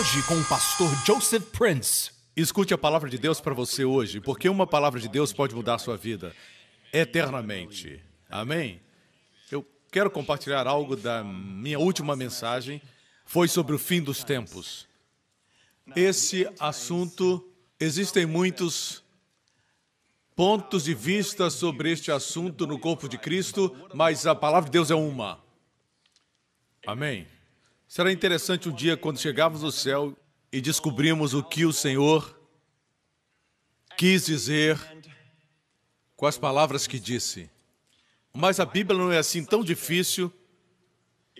Hoje com o pastor Joseph Prince. Escute a palavra de Deus para você hoje, porque uma palavra de Deus pode mudar a sua vida eternamente. Amém? Eu quero compartilhar algo da minha última mensagem, foi sobre o fim dos tempos. Esse assunto, existem muitos pontos de vista sobre este assunto no corpo de Cristo, mas a palavra de Deus é uma. Amém? Será interessante um dia quando chegarmos no céu e descobrimos o que o Senhor quis dizer com as palavras que disse. Mas a Bíblia não é assim tão difícil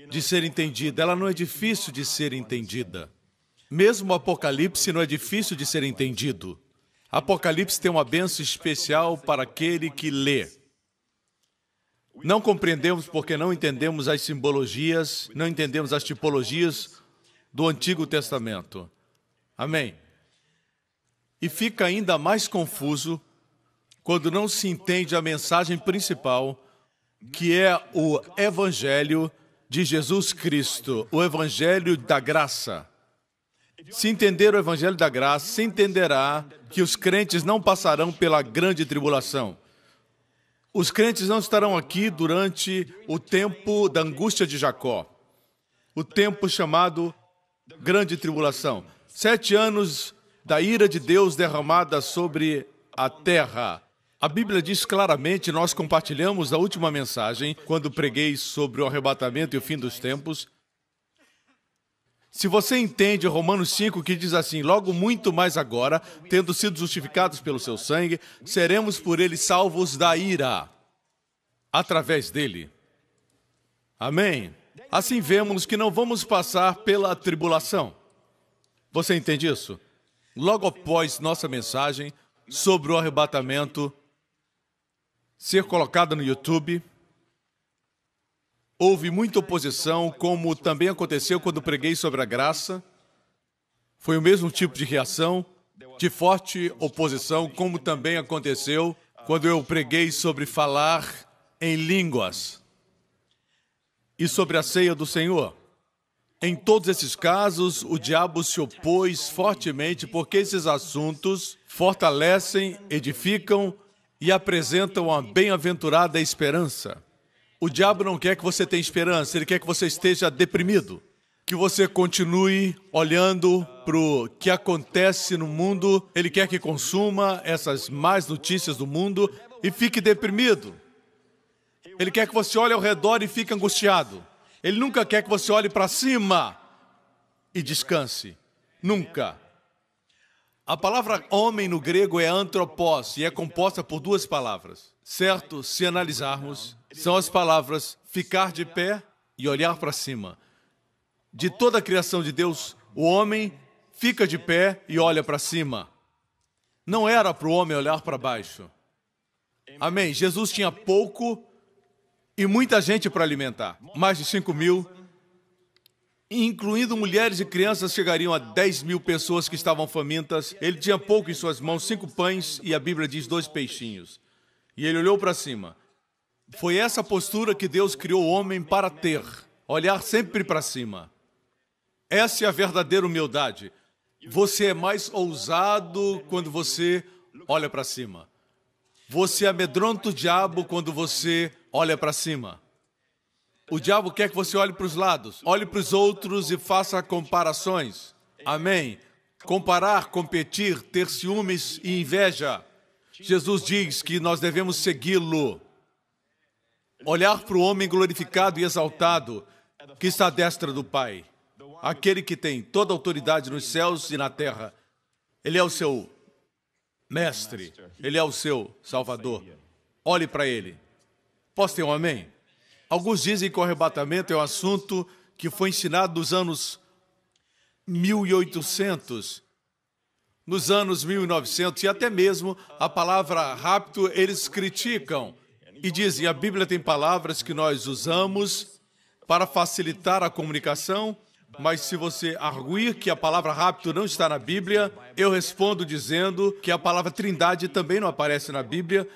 de ser entendida. Ela não é difícil de ser entendida. Mesmo o Apocalipse não é difícil de ser entendido. Apocalipse tem uma bênção especial para aquele que lê. Não compreendemos porque não entendemos as simbologias, não entendemos as tipologias do Antigo Testamento. Amém? E fica ainda mais confuso quando não se entende a mensagem principal, que é o Evangelho de Jesus Cristo, o Evangelho da graça. Se entender o Evangelho da graça, se entenderá que os crentes não passarão pela grande tribulação. Os crentes não estarão aqui durante o tempo da angústia de Jacó, o tempo chamado grande tribulação. 7 anos da ira de Deus derramada sobre a terra. A Bíblia diz claramente, nós compartilhamos a última mensagem, quando preguei sobre o arrebatamento e o fim dos tempos. Se você entende Romanos 5, que diz assim, logo muito mais agora, tendo sido justificados pelo seu sangue, seremos por ele salvos da ira, através dele. Amém? Assim vemos que não vamos passar pela tribulação. Você entende isso? Logo após nossa mensagem sobre o arrebatamento ser colocada no YouTube, houve muita oposição, como também aconteceu quando preguei sobre a graça. Foi o mesmo tipo de reação, de forte oposição, como também aconteceu quando eu preguei sobre falar em línguas e sobre a ceia do Senhor. Em todos esses casos, o diabo se opôs fortemente porque esses assuntos fortalecem, edificam e apresentam a bem-aventurada esperança. O diabo não quer que você tenha esperança, ele quer que você esteja deprimido, que você continue olhando para o que acontece no mundo, ele quer que consuma essas más notícias do mundo e fique deprimido. Ele quer que você olhe ao redor e fique angustiado. Ele nunca quer que você olhe para cima e descanse. Nunca. A palavra homem no grego é antropos e é composta por 2 palavras. Certo, se analisarmos, são as palavras ficar de pé e olhar para cima. De toda a criação de Deus, o homem fica de pé e olha para cima. Não era para o homem olhar para baixo. Amém. Jesus tinha pouco e muita gente para alimentar. Mais de 5.000, incluindo mulheres e crianças, chegariam a 10.000 pessoas que estavam famintas. Ele tinha pouco em suas mãos, 5 pães e a Bíblia diz 2 peixinhos. E ele olhou para cima. Foi essa postura que Deus criou o homem para ter. Olhar sempre para cima. Essa é a verdadeira humildade. Você é mais ousado quando você olha para cima. Você amedronta o diabo quando você olha para cima. O diabo quer que você olhe para os lados, olhe para os outros e faça comparações. Amém? Comparar, competir, ter ciúmes e inveja. Jesus diz que nós devemos segui-lo. Olhar para o homem glorificado e exaltado que está à destra do Pai. Aquele que tem toda a autoridade nos céus e na terra. Ele é o seu mestre. Ele é o seu salvador. Olhe para ele. Posso ter um amém? Alguns dizem que o arrebatamento é um assunto que foi ensinado nos anos 1800, nos anos 1900, e até mesmo a palavra rapto eles criticam. E dizem, a Bíblia tem palavras que nós usamos para facilitar a comunicação, mas se você arguir que a palavra rapto não está na Bíblia, eu respondo dizendo que a palavra trindade também não aparece na Bíblia.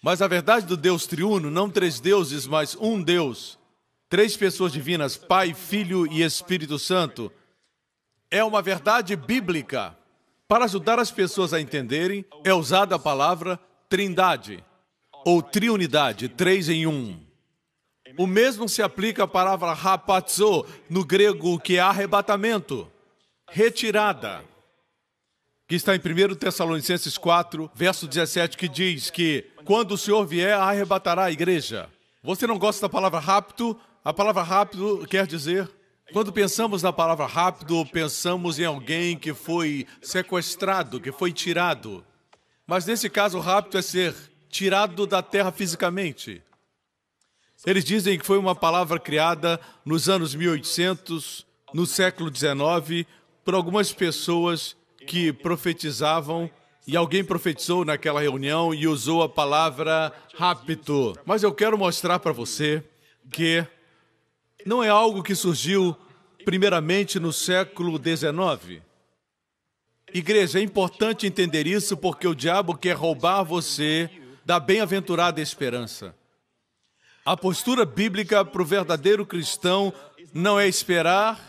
Mas a verdade do Deus triuno, não 3 deuses, mas um Deus, 3 pessoas divinas, Pai, Filho e Espírito Santo, é uma verdade bíblica. Para ajudar as pessoas a entenderem, é usada a palavra trindade, ou triunidade, 3 em 1. O mesmo se aplica à palavra hapazo, no grego, que é arrebatamento, retirada, que está em 1 Tessalonicenses 4, verso 17, que diz que quando o Senhor vier, arrebatará a igreja. Você não gosta da palavra rápido? A palavra rápido quer dizer, quando pensamos na palavra rápido, pensamos em alguém que foi sequestrado, que foi tirado. Mas nesse caso, rápido é ser tirado da terra fisicamente. Eles dizem que foi uma palavra criada nos anos 1800, no século XIX, por algumas pessoas que profetizavam, e alguém profetizou naquela reunião e usou a palavra rapto. Mas eu quero mostrar para você que não é algo que surgiu primeiramente no século XIX. Igreja, é importante entender isso porque o diabo quer roubar você da bem-aventurada esperança. A postura bíblica para o verdadeiro cristão não é esperar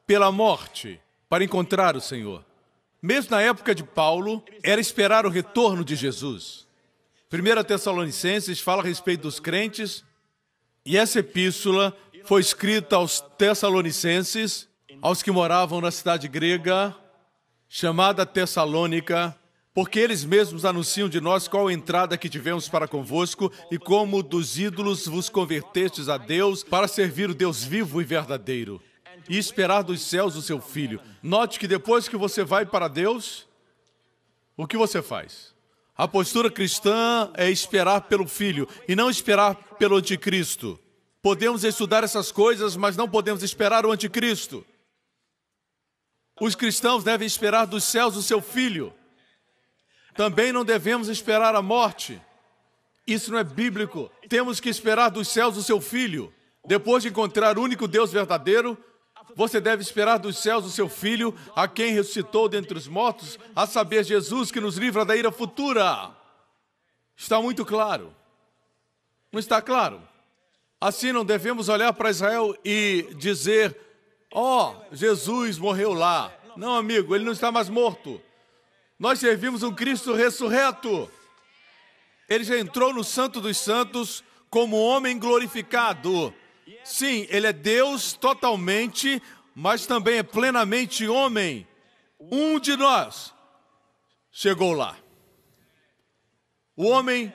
pela morte para encontrar o Senhor. Mesmo na época de Paulo, era esperar o retorno de Jesus. 1 Tessalonicenses fala a respeito dos crentes, e essa epístola foi escrita aos Tessalonicenses, aos que moravam na cidade grega, chamada Tessalônica, porque eles mesmos anunciam de nós qual a entrada que tivemos para convosco e como dos ídolos vos convertestes a Deus para servir o Deus vivo e verdadeiro e esperar dos céus o seu Filho. Note que depois que você vai para Deus, o que você faz? A postura cristã é esperar pelo Filho e não esperar pelo anticristo. Podemos estudar essas coisas, mas não podemos esperar o anticristo. Os cristãos devem esperar dos céus o seu Filho. Também não devemos esperar a morte. Isso não é bíblico. Temos que esperar dos céus o seu Filho. Depois de encontrar o único Deus verdadeiro, você deve esperar dos céus o seu Filho, a quem ressuscitou dentre os mortos, a saber, Jesus, que nos livra da ira futura. Está muito claro. Não está claro? Assim, não devemos olhar para Israel e dizer, Jesus morreu lá. Não, amigo, ele não está mais morto. Nós servimos um Cristo ressurreto. Ele já entrou no Santo dos Santos como homem glorificado. Sim, ele é Deus totalmente, mas também é plenamente homem. Um de nós chegou lá. O homem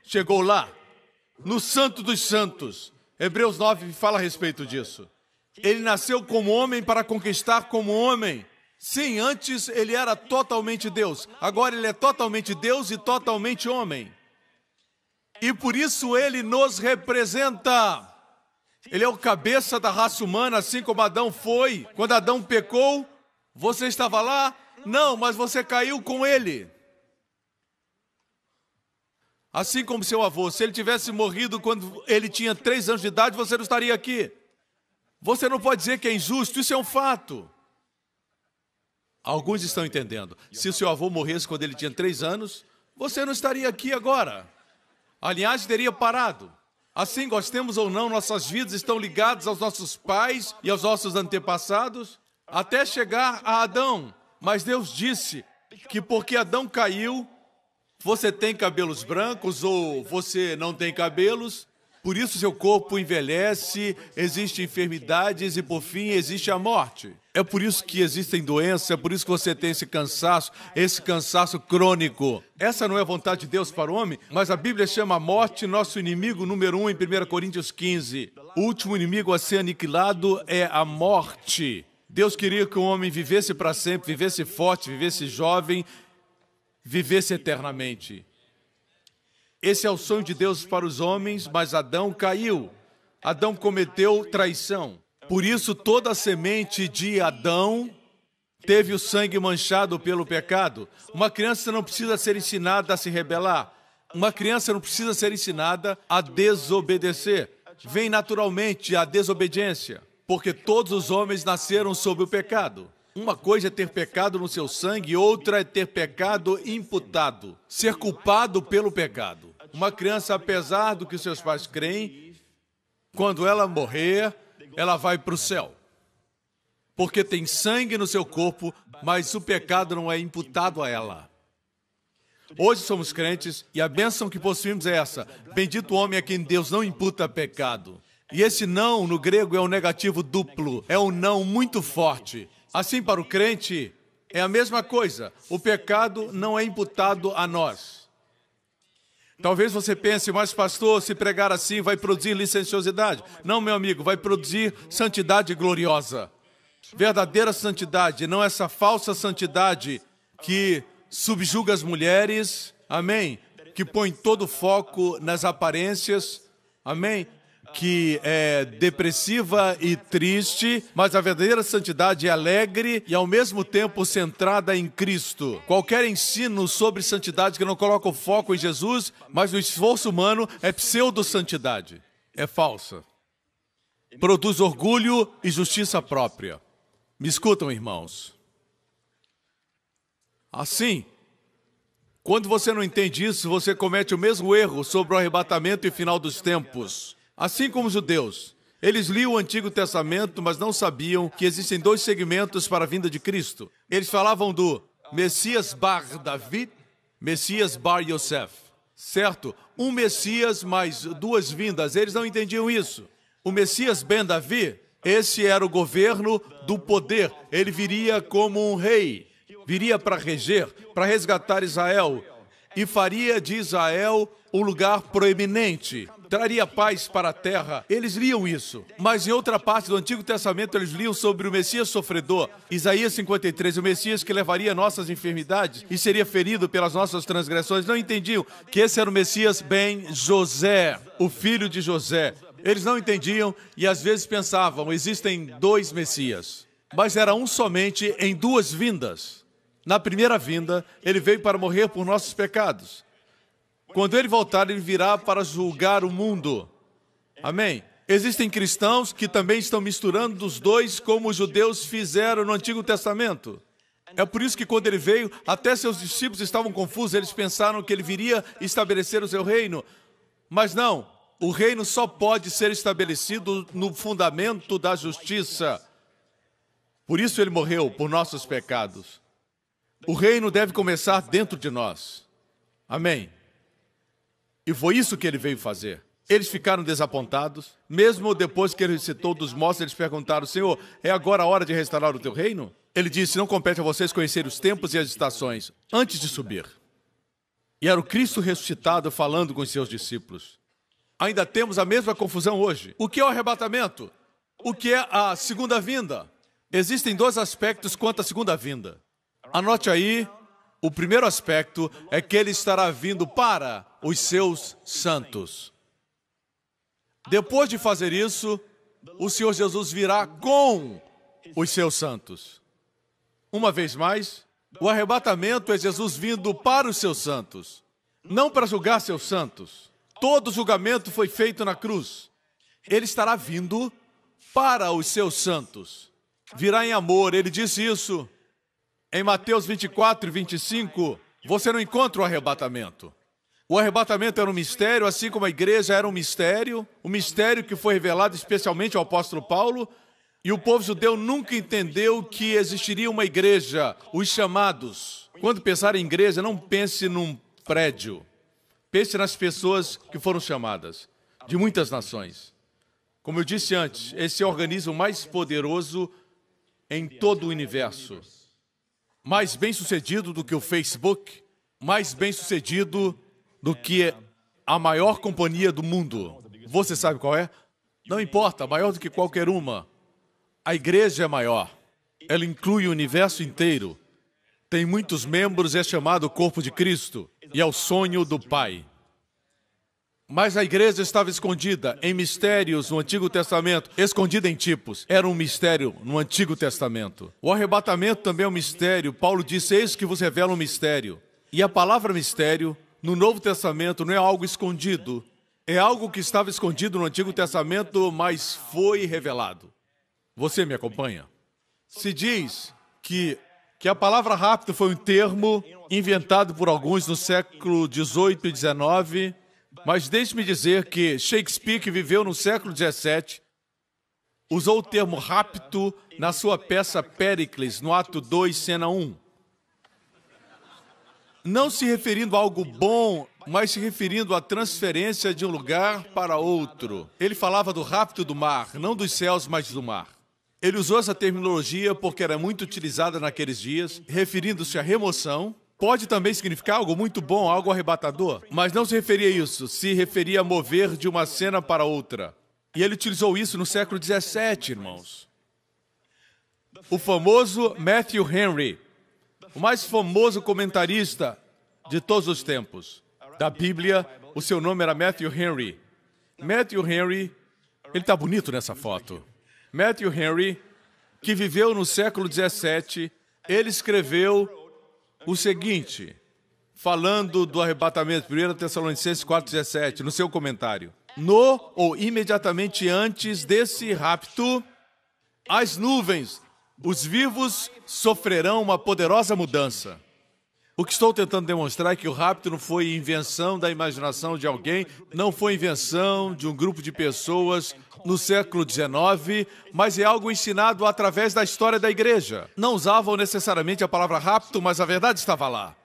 chegou lá, no Santo dos Santos. Hebreus 9 fala a respeito disso. Ele nasceu como homem para conquistar como homem. Sim, antes ele era totalmente Deus. Agora ele é totalmente Deus e totalmente homem. E por isso ele nos representa. Ele é o cabeça da raça humana, assim como Adão foi. Quando Adão pecou, você estava lá? Não, mas você caiu com ele. Assim como seu avô, se ele tivesse morrido quando ele tinha 3 anos de idade, você não estaria aqui. Você não pode dizer que é injusto, isso é um fato. Alguns estão entendendo. Se o seu avô morresse quando ele tinha 3 anos, você não estaria aqui agora. A linhagem teria parado. Assim, gostemos ou não, nossas vidas estão ligadas aos nossos pais e aos nossos antepassados, até chegar a Adão. Mas Deus disse que porque Adão caiu, você tem cabelos brancos ou você não tem cabelos, por isso seu corpo envelhece, existem enfermidades e, por fim, existe a morte. É por isso que existem doenças, é por isso que você tem esse cansaço crônico. Essa não é a vontade de Deus para o homem, mas a Bíblia chama a morte nosso inimigo número 1 em 1 Coríntios 15. O último inimigo a ser aniquilado é a morte. Deus queria que o homem vivesse para sempre, vivesse forte, vivesse jovem, vivesse eternamente. Esse é o sonho de Deus para os homens, mas Adão caiu. Adão cometeu traição. Por isso, toda a semente de Adão teve o sangue manchado pelo pecado. Uma criança não precisa ser ensinada a se rebelar. Uma criança não precisa ser ensinada a desobedecer. Vem naturalmente a desobediência, porque todos os homens nasceram sob o pecado. Uma coisa é ter pecado no seu sangue, outra é ter pecado imputado, ser culpado pelo pecado. Uma criança, apesar do que seus pais creem, quando ela morrer, ela vai para o céu. porque tem sangue no seu corpo, mas o pecado não é imputado a ela. Hoje somos crentes e a bênção que possuímos é essa: bendito o homem a quem Deus não imputa pecado. E esse não, no grego, é um negativo duplo, é um não muito forte. Assim, para o crente, é a mesma coisa. O pecado não é imputado a nós. Talvez você pense, mas pastor, se pregar assim vai produzir licenciosidade. Não, meu amigo, vai produzir santidade gloriosa. Verdadeira santidade, não essa falsa santidade que subjuga as mulheres, amém? Que põe todo o foco nas aparências, amém? Que é depressiva e triste, mas a verdadeira santidade é alegre e ao mesmo tempo centrada em Cristo. Qualquer ensino sobre santidade que não coloca o foco em Jesus, mas no esforço humano, é pseudo-santidade. É falsa. Produz orgulho e justiça própria. Me escutam, irmãos. Assim, quando você não entende isso, você comete o mesmo erro sobre o arrebatamento e final dos tempos. Assim como os judeus, eles liam o Antigo Testamento, mas não sabiam que existem dois segmentos para a vinda de Cristo. Eles falavam do Messias Bar David, Messias Bar Yosef, certo? Um Messias mais duas vindas, eles não entendiam isso. O Messias Ben Davi, esse era o governo do poder, ele viria como um rei, viria para reger, para resgatar Israel e faria de Israel um lugar proeminente. Traria paz para a terra. Eles liam isso. Mas em outra parte do Antigo Testamento, eles liam sobre o Messias sofredor. Isaías 53, o Messias que levaria nossas enfermidades e seria ferido pelas nossas transgressões. Não entendiam que esse era o Messias Ben José, o filho de José. Eles não entendiam e às vezes pensavam, existem dois Messias. Mas era um somente em duas vindas. Na primeira vinda, ele veio para morrer por nossos pecados. Quando ele voltar, ele virá para julgar o mundo. Amém? Existem cristãos que também estão misturando os dois, como os judeus fizeram no Antigo Testamento. É por isso que quando ele veio, até seus discípulos estavam confusos. Eles pensaram que ele viria estabelecer o seu reino. Mas não, o reino só pode ser estabelecido no fundamento da justiça. Por isso ele morreu, por nossos pecados. O reino deve começar dentro de nós. Amém? E foi isso que ele veio fazer. Eles ficaram desapontados. Mesmo depois que ele ressuscitou dos mortos, eles perguntaram, Senhor, é agora a hora de restaurar o teu reino? Ele disse, não compete a vocês conhecer os tempos e as estações antes de subir. E era o Cristo ressuscitado falando com os seus discípulos. Ainda temos a mesma confusão hoje. O que é o arrebatamento? O que é a segunda vinda? Existem dois aspectos quanto à segunda vinda. Anote aí. O primeiro aspecto é que ele estará vindo para os seus santos. Depois de fazer isso, o Senhor Jesus virá com os seus santos. Uma vez mais, o arrebatamento é Jesus vindo para os seus santos, não para julgar seus santos. Todo julgamento foi feito na cruz. Ele estará vindo para os seus santos. Virá em amor, ele disse isso. Em Mateus 24 e 25, você não encontra o arrebatamento. O arrebatamento era um mistério, assim como a igreja era um mistério que foi revelado especialmente ao apóstolo Paulo, e o povo judeu nunca entendeu que existiria uma igreja, os chamados. Quando pensar em igreja, não pense num prédio. Pense nas pessoas que foram chamadas, de muitas nações. Como eu disse antes, esse é o organismo mais poderoso em todo o universo. Mais bem-sucedido do que o Facebook, mais bem-sucedido do que a maior companhia do mundo. Você sabe qual é? Não importa, maior do que qualquer uma. A igreja é maior. Ela inclui o universo inteiro. Tem muitos membros e é chamado Corpo de Cristo. E é o sonho do Pai. Mas a igreja estava escondida em mistérios no Antigo Testamento, escondida em tipos. Era um mistério no Antigo Testamento. O arrebatamento também é um mistério. Paulo disse, eis que vos revela um mistério. E a palavra mistério, no Novo Testamento, não é algo escondido. É algo que estava escondido no Antigo Testamento, mas foi revelado. Você me acompanha? Se diz que a palavra rápido foi um termo inventado por alguns no século XVIII e XIX, mas deixe-me dizer que Shakespeare, que viveu no século XVII, usou o termo rapto na sua peça Péricles, no ato 2, cena 1. Não se referindo a algo bom, mas se referindo à transferência de um lugar para outro. Ele falava do rapto do mar, não dos céus, mas do mar. Ele usou essa terminologia porque era muito utilizada naqueles dias, referindo-se à remoção. Pode também significar algo muito bom, algo arrebatador, mas não se referia a isso, se referia a mover de uma cena para outra. E ele utilizou isso no século XVII, irmãos. O famoso Matthew Henry, o mais famoso comentarista de todos os tempos da Bíblia, o seu nome era Matthew Henry. Matthew Henry, ele está bonito nessa foto. Matthew Henry, que viveu no século XVII, ele escreveu o seguinte, falando do arrebatamento, 1 Tessalonicenses 4,17, no seu comentário. No ou imediatamente antes desse rapto, as nuvens, os vivos sofrerão uma poderosa mudança. O que estou tentando demonstrar é que o rapto não foi invenção da imaginação de alguém, não foi invenção de um grupo de pessoas no século XIX, mas é algo ensinado através da história da igreja. Não usavam necessariamente a palavra rapto, mas a verdade estava lá.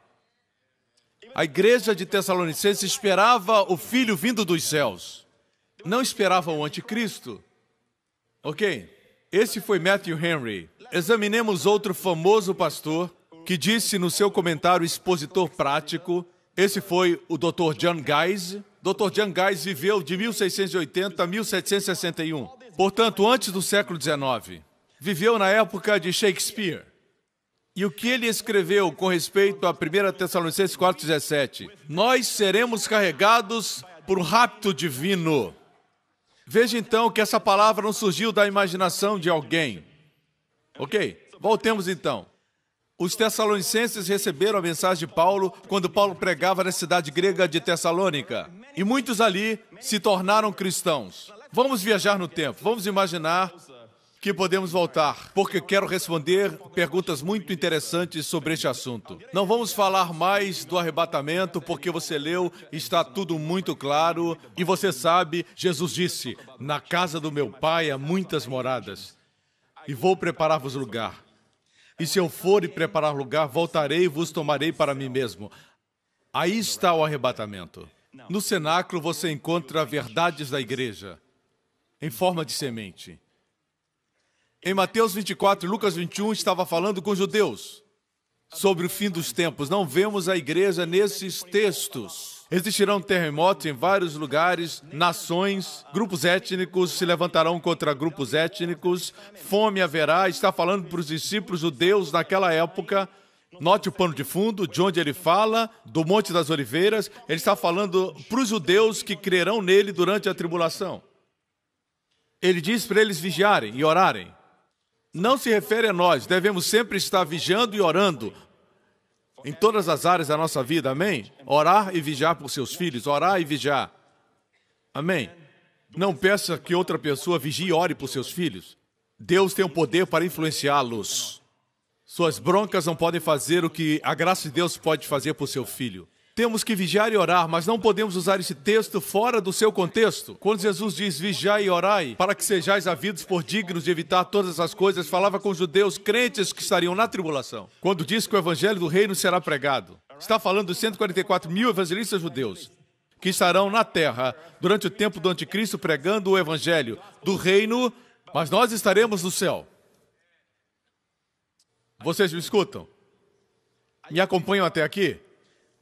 A igreja de Tessalonicenses esperava o Filho vindo dos céus. Não esperava o anticristo. Ok? Esse foi Matthew Henry. Examinemos outro famoso pastor que disse no seu comentário expositor prático, esse foi o Dr. John Guise. Dr. John Guise viveu de 1680 a 1761, portanto, antes do século XIX. Viveu na época de Shakespeare. E o que ele escreveu com respeito a 1 Tessalonicenses 4,17? Nós seremos carregados por um rapto divino. Veja então que essa palavra não surgiu da imaginação de alguém. Ok? Voltemos então. Os tessalonicenses receberam a mensagem de Paulo quando Paulo pregava na cidade grega de Tessalônica. E muitos ali se tornaram cristãos. Vamos viajar no tempo. Vamos imaginar que podemos voltar, porque quero responder perguntas muito interessantes sobre este assunto. Não vamos falar mais do arrebatamento, porque você leu, está tudo muito claro. E você sabe, Jesus disse, na casa do meu pai há muitas moradas, e vou preparar-vos lugar. E se eu for e preparar lugar, voltarei e vos tomarei para mim mesmo. Aí está o arrebatamento. No cenáculo você encontra verdades da igreja, em forma de semente. Em Mateus 24 e Lucas 21 estava falando com judeus sobre o fim dos tempos. Não vemos a igreja nesses textos. Existirão terremotos em vários lugares, nações, grupos étnicos se levantarão contra grupos étnicos, fome haverá. Está falando para os discípulos judeus naquela época. Note o pano de fundo, de onde ele fala, do Monte das Oliveiras. Ele está falando para os judeus que crerão nele durante a tribulação. Ele diz para eles vigiarem e orarem. Não se refere a nós, devemos sempre estar vigiando e orando em todas as áreas da nossa vida, amém? Orar e vigiar por seus filhos, orar e vigiar, amém? Não peça que outra pessoa vigie e ore por seus filhos. Deus tem o poder para influenciá-los. Suas broncas não podem fazer o que a graça de Deus pode fazer por seu filho. Temos que vigiar e orar, mas não podemos usar esse texto fora do seu contexto. Quando Jesus diz vigiai e orai, para que sejais havidos por dignos de evitar todas as coisas, falava com os judeus crentes que estariam na tribulação. Quando diz que o evangelho do reino será pregado, está falando dos 144 mil evangelistas judeus que estarão na terra durante o tempo do anticristo pregando o evangelho do reino, mas nós estaremos no céu. Vocês me escutam? Me acompanham até aqui?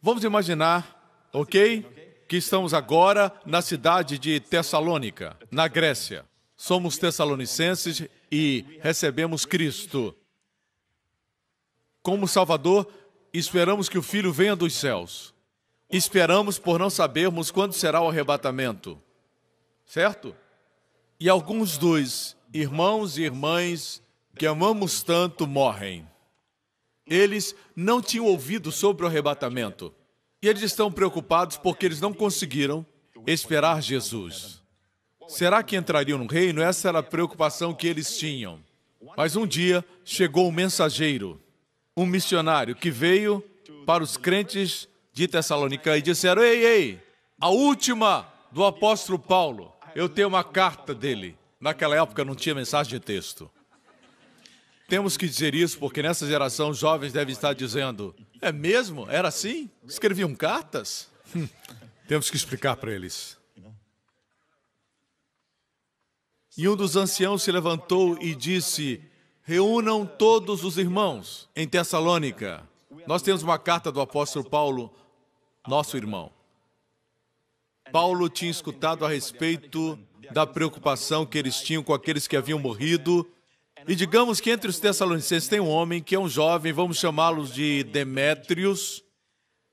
Vamos imaginar, ok, que estamos agora na cidade de Tessalônica, na Grécia. Somos tessalonicenses e recebemos Cristo como Salvador. Esperamos que o Filho venha dos céus. Esperamos por não sabermos quando será o arrebatamento, certo? E alguns dos irmãos e irmãs que amamos tanto morrem. Eles não tinham ouvido sobre o arrebatamento. E eles estão preocupados porque eles não conseguiram esperar Jesus. Será que entrariam no reino? Essa era a preocupação que eles tinham. Mas um dia chegou um mensageiro, um missionário que veio para os crentes de Tessalônica e disseram, ei, a última do apóstolo Paulo. Eu tenho uma carta dele. Naquela época não tinha mensagem de texto. Temos que dizer isso porque nessa geração os jovens devem estar dizendo: é mesmo? Era assim? Escreviam cartas? Temos que explicar para eles. E um dos anciãos se levantou e disse: reúnam todos os irmãos em Tessalônica. Nós temos uma carta do apóstolo Paulo, nosso irmão. Paulo tinha escutado a respeito da preocupação que eles tinham com aqueles que haviam morrido. E digamos que entre os tessalonicenses tem um homem que é um jovem, vamos chamá-los de Demétrios.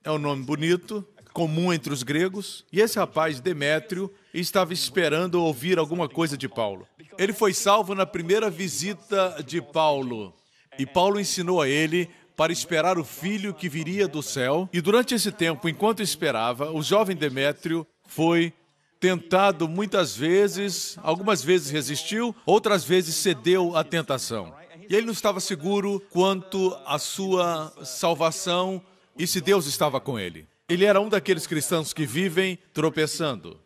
É um nome bonito, comum entre os gregos. E esse rapaz, Demétrio, estava esperando ouvir alguma coisa de Paulo. Ele foi salvo na primeira visita de Paulo. E Paulo ensinou a ele para esperar o filho que viria do céu. E durante esse tempo, enquanto esperava, o jovem Demétrio foi tentado muitas vezes, algumas vezes resistiu, outras vezes cedeu à tentação. E ele não estava seguro quanto à sua salvação e se Deus estava com ele. Ele era um daqueles cristãos que vivem tropeçando.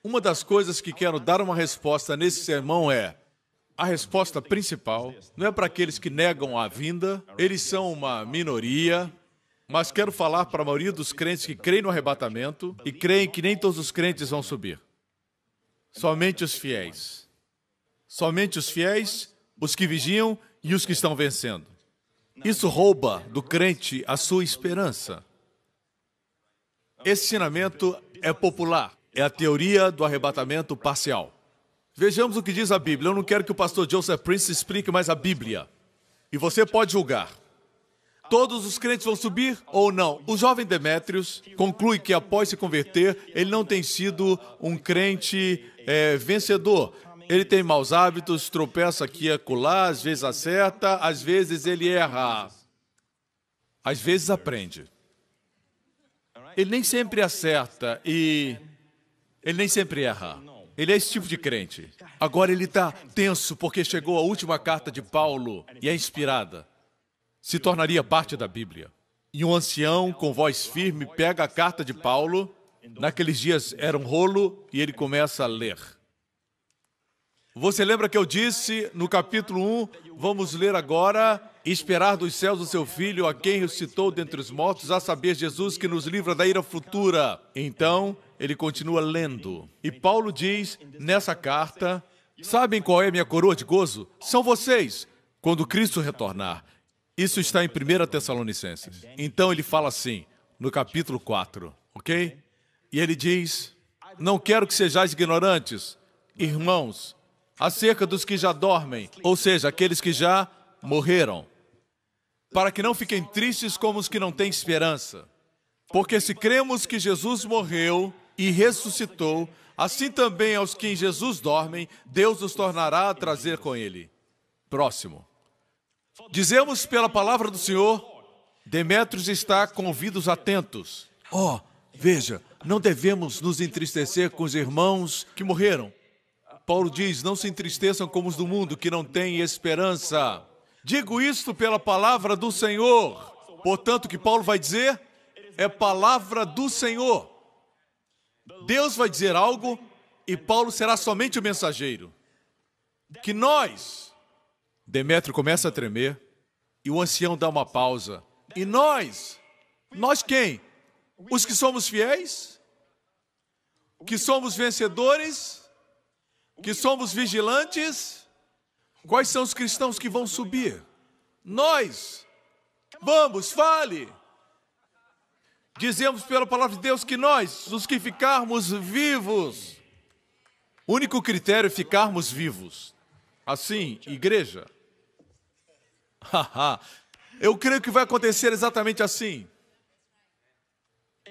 Uma das coisas que quero dar uma resposta nesse sermão é: a resposta principal não é para aqueles que negam a vinda, eles são uma minoria, mas quero falar para a maioria dos crentes que creem no arrebatamento e creem que nem todos os crentes vão subir. Somente os fiéis. Somente os fiéis, os que vigiam e os que estão vencendo. Isso rouba do crente a sua esperança. Esse ensinamento é popular. É a teoria do arrebatamento parcial. Vejamos o que diz a Bíblia. Eu não quero que o pastor Joseph Prince explique mais a Bíblia. E você pode julgar. Todos os crentes vão subir ou não? O jovem Demétrios conclui que após se converter, ele não tem sido um crente vencedor. Ele tem maus hábitos, tropeça aqui e acolá, às vezes acerta, às vezes ele erra. Às vezes aprende. Ele nem sempre acerta e ele nem sempre erra. Ele é esse tipo de crente. Agora ele está tenso porque chegou a última carta de Paulo e é inspirada. Se tornaria parte da Bíblia. E um ancião com voz firme pega a carta de Paulo. Naqueles dias era um rolo e ele começa a ler. Você lembra que eu disse no capítulo 1, vamos ler agora: esperar dos céus o seu Filho, a quem ressuscitou dentre os mortos, a saber, Jesus, que nos livra da ira futura. Então, ele continua lendo. E Paulo diz nessa carta: sabem qual é a minha coroa de gozo? São vocês, quando Cristo retornar. Isso está em 1 Tessalonicenses. Então ele fala assim, no capítulo 4, ok? E ele diz: não quero que sejais ignorantes, irmãos, acerca dos que já dormem, ou seja, aqueles que já morreram, para que não fiquem tristes como os que não têm esperança. Porque se cremos que Jesus morreu e ressuscitou, assim também aos que em Jesus dormem, Deus os tornará a trazer com ele. Próximo. Dizemos pela palavra do Senhor, Demétrios está com ouvidos atentos. Veja, não devemos nos entristecer com os irmãos que morreram. Paulo diz, não se entristeçam como os do mundo, que não têm esperança. Digo isto pela palavra do Senhor. Portanto, o que Paulo vai dizer é palavra do Senhor. Deus vai dizer algo e Paulo será somente o mensageiro. Que nós... Demétrio começa a tremer e o ancião dá uma pausa. E nós? Nós quem? Os que somos fiéis? Que somos vencedores? Que somos vigilantes? Quais são os cristãos que vão subir? Nós. Vamos, fale. Dizemos pela palavra de Deus que nós, os que ficarmos vivos. O único critério é ficarmos vivos. Assim, igreja. Eu creio que vai acontecer exatamente assim.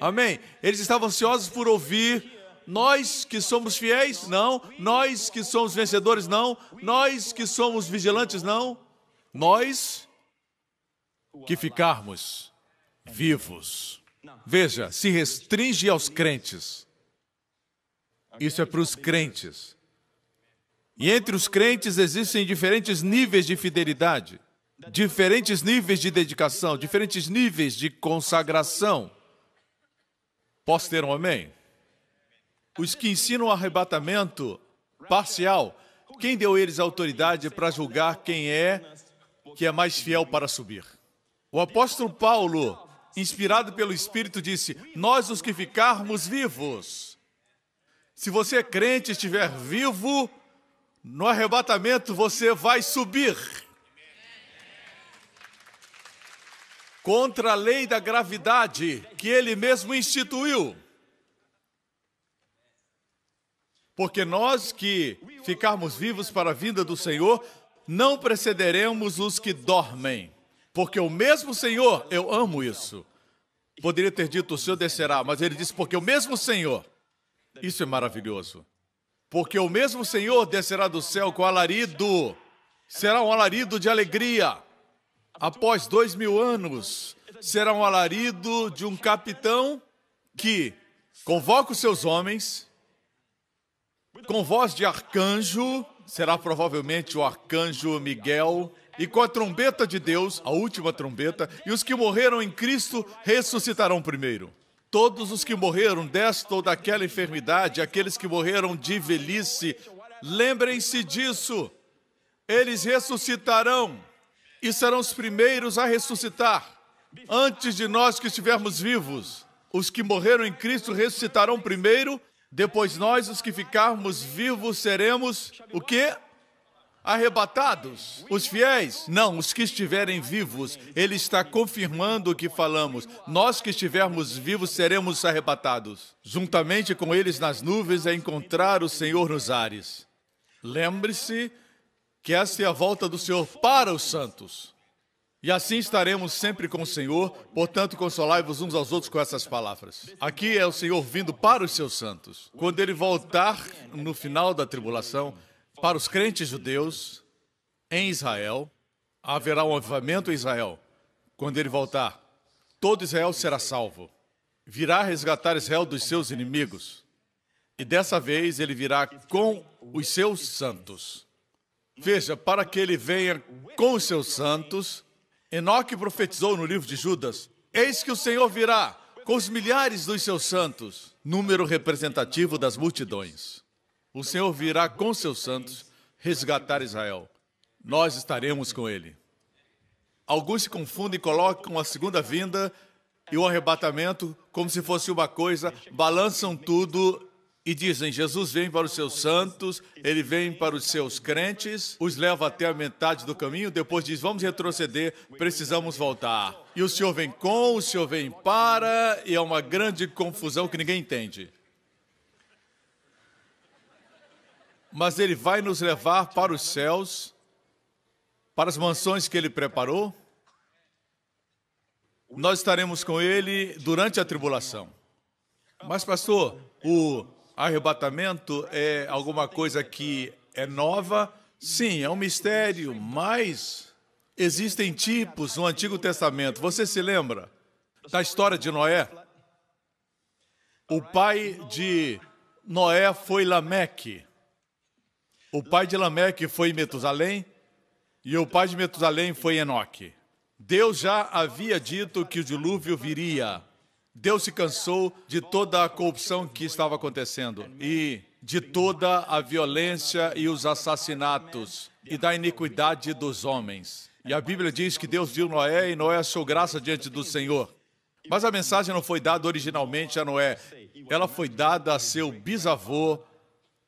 Amém? Eles estavam ansiosos por ouvir: nós que somos fiéis? Não. Nós que somos vencedores? Não. Nós que somos vigilantes? Não. Nós que ficarmos vivos. Veja, se restringe aos crentes. Isso é para os crentes. E entre os crentes existem diferentes níveis de fidelidade, diferentes níveis de dedicação, diferentes níveis de consagração. Posso ter um amém? Os que ensinam o arrebatamento parcial. Quem deu a eles autoridade para julgar quem é que é mais fiel para subir? O apóstolo Paulo, inspirado pelo Espírito, disse: nós os que ficarmos vivos. Se você é crente e estiver vivo, no arrebatamento você vai subir. Contra a lei da gravidade que ele mesmo instituiu. Porque nós que ficarmos vivos para a vinda do Senhor, não precederemos os que dormem. Porque o mesmo Senhor, eu amo isso. Poderia ter dito, o Senhor descerá, mas ele disse, porque o mesmo Senhor. Isso é maravilhoso. Porque o mesmo Senhor descerá do céu com alarido. Será um alarido de alegria. Após 2000 anos, será um alarido de um capitão que convoca os seus homens, com voz de arcanjo, será provavelmente o arcanjo Miguel, e com a trombeta de Deus, a última trombeta, e os que morreram em Cristo ressuscitarão primeiro. Todos os que morreram desta ou daquela enfermidade, aqueles que morreram de velhice, lembrem-se disso, eles ressuscitarão e serão os primeiros a ressuscitar. Antes de nós que estivermos vivos, os que morreram em Cristo ressuscitarão primeiro, depois nós, os que ficarmos vivos, seremos o quê? Arrebatados. Os fiéis? Não, os que estiverem vivos. Ele está confirmando o que falamos. Nós que estivermos vivos, seremos arrebatados. Juntamente com eles nas nuvens, a encontrar o Senhor nos ares. Lembre-se que esta é a volta do Senhor para os santos. E assim estaremos sempre com o Senhor, portanto, consolai-vos uns aos outros com essas palavras. Aqui é o Senhor vindo para os seus santos. Quando ele voltar no final da tribulação, para os crentes judeus em Israel, haverá um avivamento em Israel. Quando ele voltar, todo Israel será salvo. Virá resgatar Israel dos seus inimigos. E dessa vez ele virá com os seus santos. Veja, para que ele venha com os seus santos, Enoque profetizou no livro de Judas, eis que o Senhor virá com os milhares dos seus santos, número representativo das multidões. O Senhor virá com seus santos resgatar Israel. Nós estaremos com ele. Alguns se confundem e colocam a segunda vinda e o arrebatamento como se fosse uma coisa, balançam tudo e dizem, Jesus vem para os seus santos, ele vem para os seus crentes, os leva até a metade do caminho, depois diz, vamos retroceder, precisamos voltar. E o Senhor vem com, o Senhor vem para, e é uma grande confusão que ninguém entende. Mas ele vai nos levar para os céus, para as mansões que ele preparou. Nós estaremos com ele durante a tribulação. Mas, pastor, o arrebatamento é alguma coisa que é nova? Sim, é um mistério, mas existem tipos no Antigo Testamento. Você se lembra da história de Noé? O pai de Noé foi Lameque. O pai de Lameque foi Metusalém e o pai de Metusalém foi Enoque. Deus já havia dito que o dilúvio viria. Deus se cansou de toda a corrupção que estava acontecendo e de toda a violência e os assassinatos e da iniquidade dos homens. E a Bíblia diz que Deus viu Noé e Noé achou graça diante do Senhor. Mas a mensagem não foi dada originalmente a Noé. Ela foi dada a seu bisavô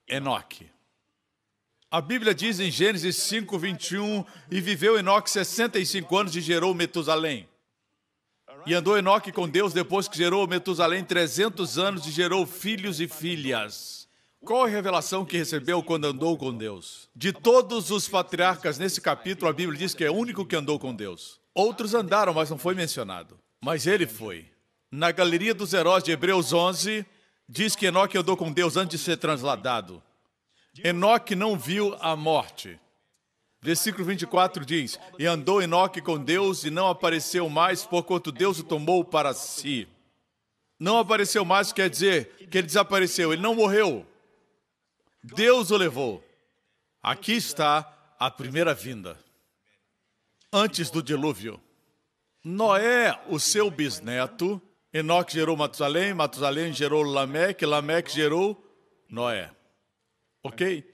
Enoque. A Bíblia diz em Gênesis 5:21, e viveu Enoque 65 anos e gerou Metusalém. E andou Enoque com Deus depois que gerou Metusalém 300 anos e gerou filhos e filhas. Qual a revelação que recebeu quando andou com Deus? De todos os patriarcas nesse capítulo, a Bíblia diz que é o único que andou com Deus. Outros andaram, mas não foi mencionado. Mas ele foi. Na galeria dos heróis de Hebreus 11, diz que Enoque andou com Deus antes de ser transladado. Enoque não viu a morte. Versículo 24 diz, e andou Enoque com Deus e não apareceu mais, porquanto Deus o tomou para si. Não apareceu mais quer dizer que ele desapareceu, ele não morreu. Deus o levou. Aqui está a primeira vinda. Antes do dilúvio. Noé, o seu bisneto, Enoque gerou Matusalém, Matusalém gerou Lameque, Lameque gerou Noé. Ok?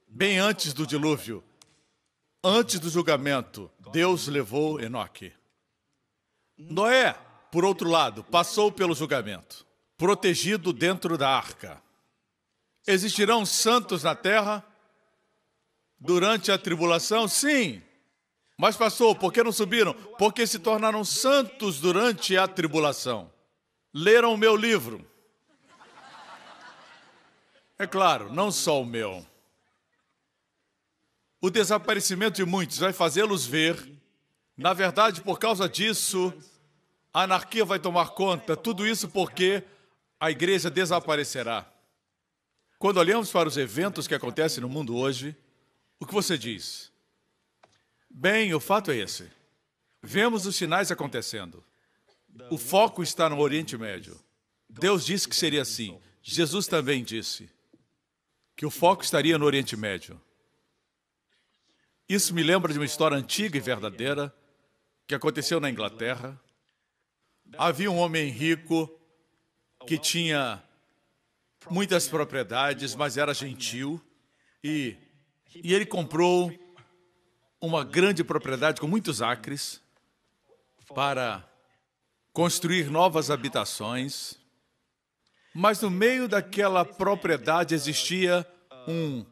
bem antes do dilúvio, antes do julgamento, Deus levou Enoque. Noé, por outro lado, passou pelo julgamento, protegido dentro da arca. Existirão santos na terra durante a tribulação? Sim. Mas, pastor, por que não subiram? Porque se tornaram santos durante a tribulação. Leram o meu livro. É claro, não só o meu. O desaparecimento de muitos vai fazê-los ver. Na verdade, por causa disso, a anarquia vai tomar conta. Tudo isso porque a igreja desaparecerá. Quando olhamos para os eventos que acontecem no mundo hoje, o que você diz? Bem, o fato é esse. Vemos os sinais acontecendo. O foco está no Oriente Médio. Deus disse que seria assim. Jesus também disse que o foco estaria no Oriente Médio. Isso me lembra de uma história antiga e verdadeira que aconteceu na Inglaterra. Havia um homem rico que tinha muitas propriedades, mas era gentil, e ele comprou uma grande propriedade com muitos acres para construir novas habitações, mas no meio daquela propriedade existia um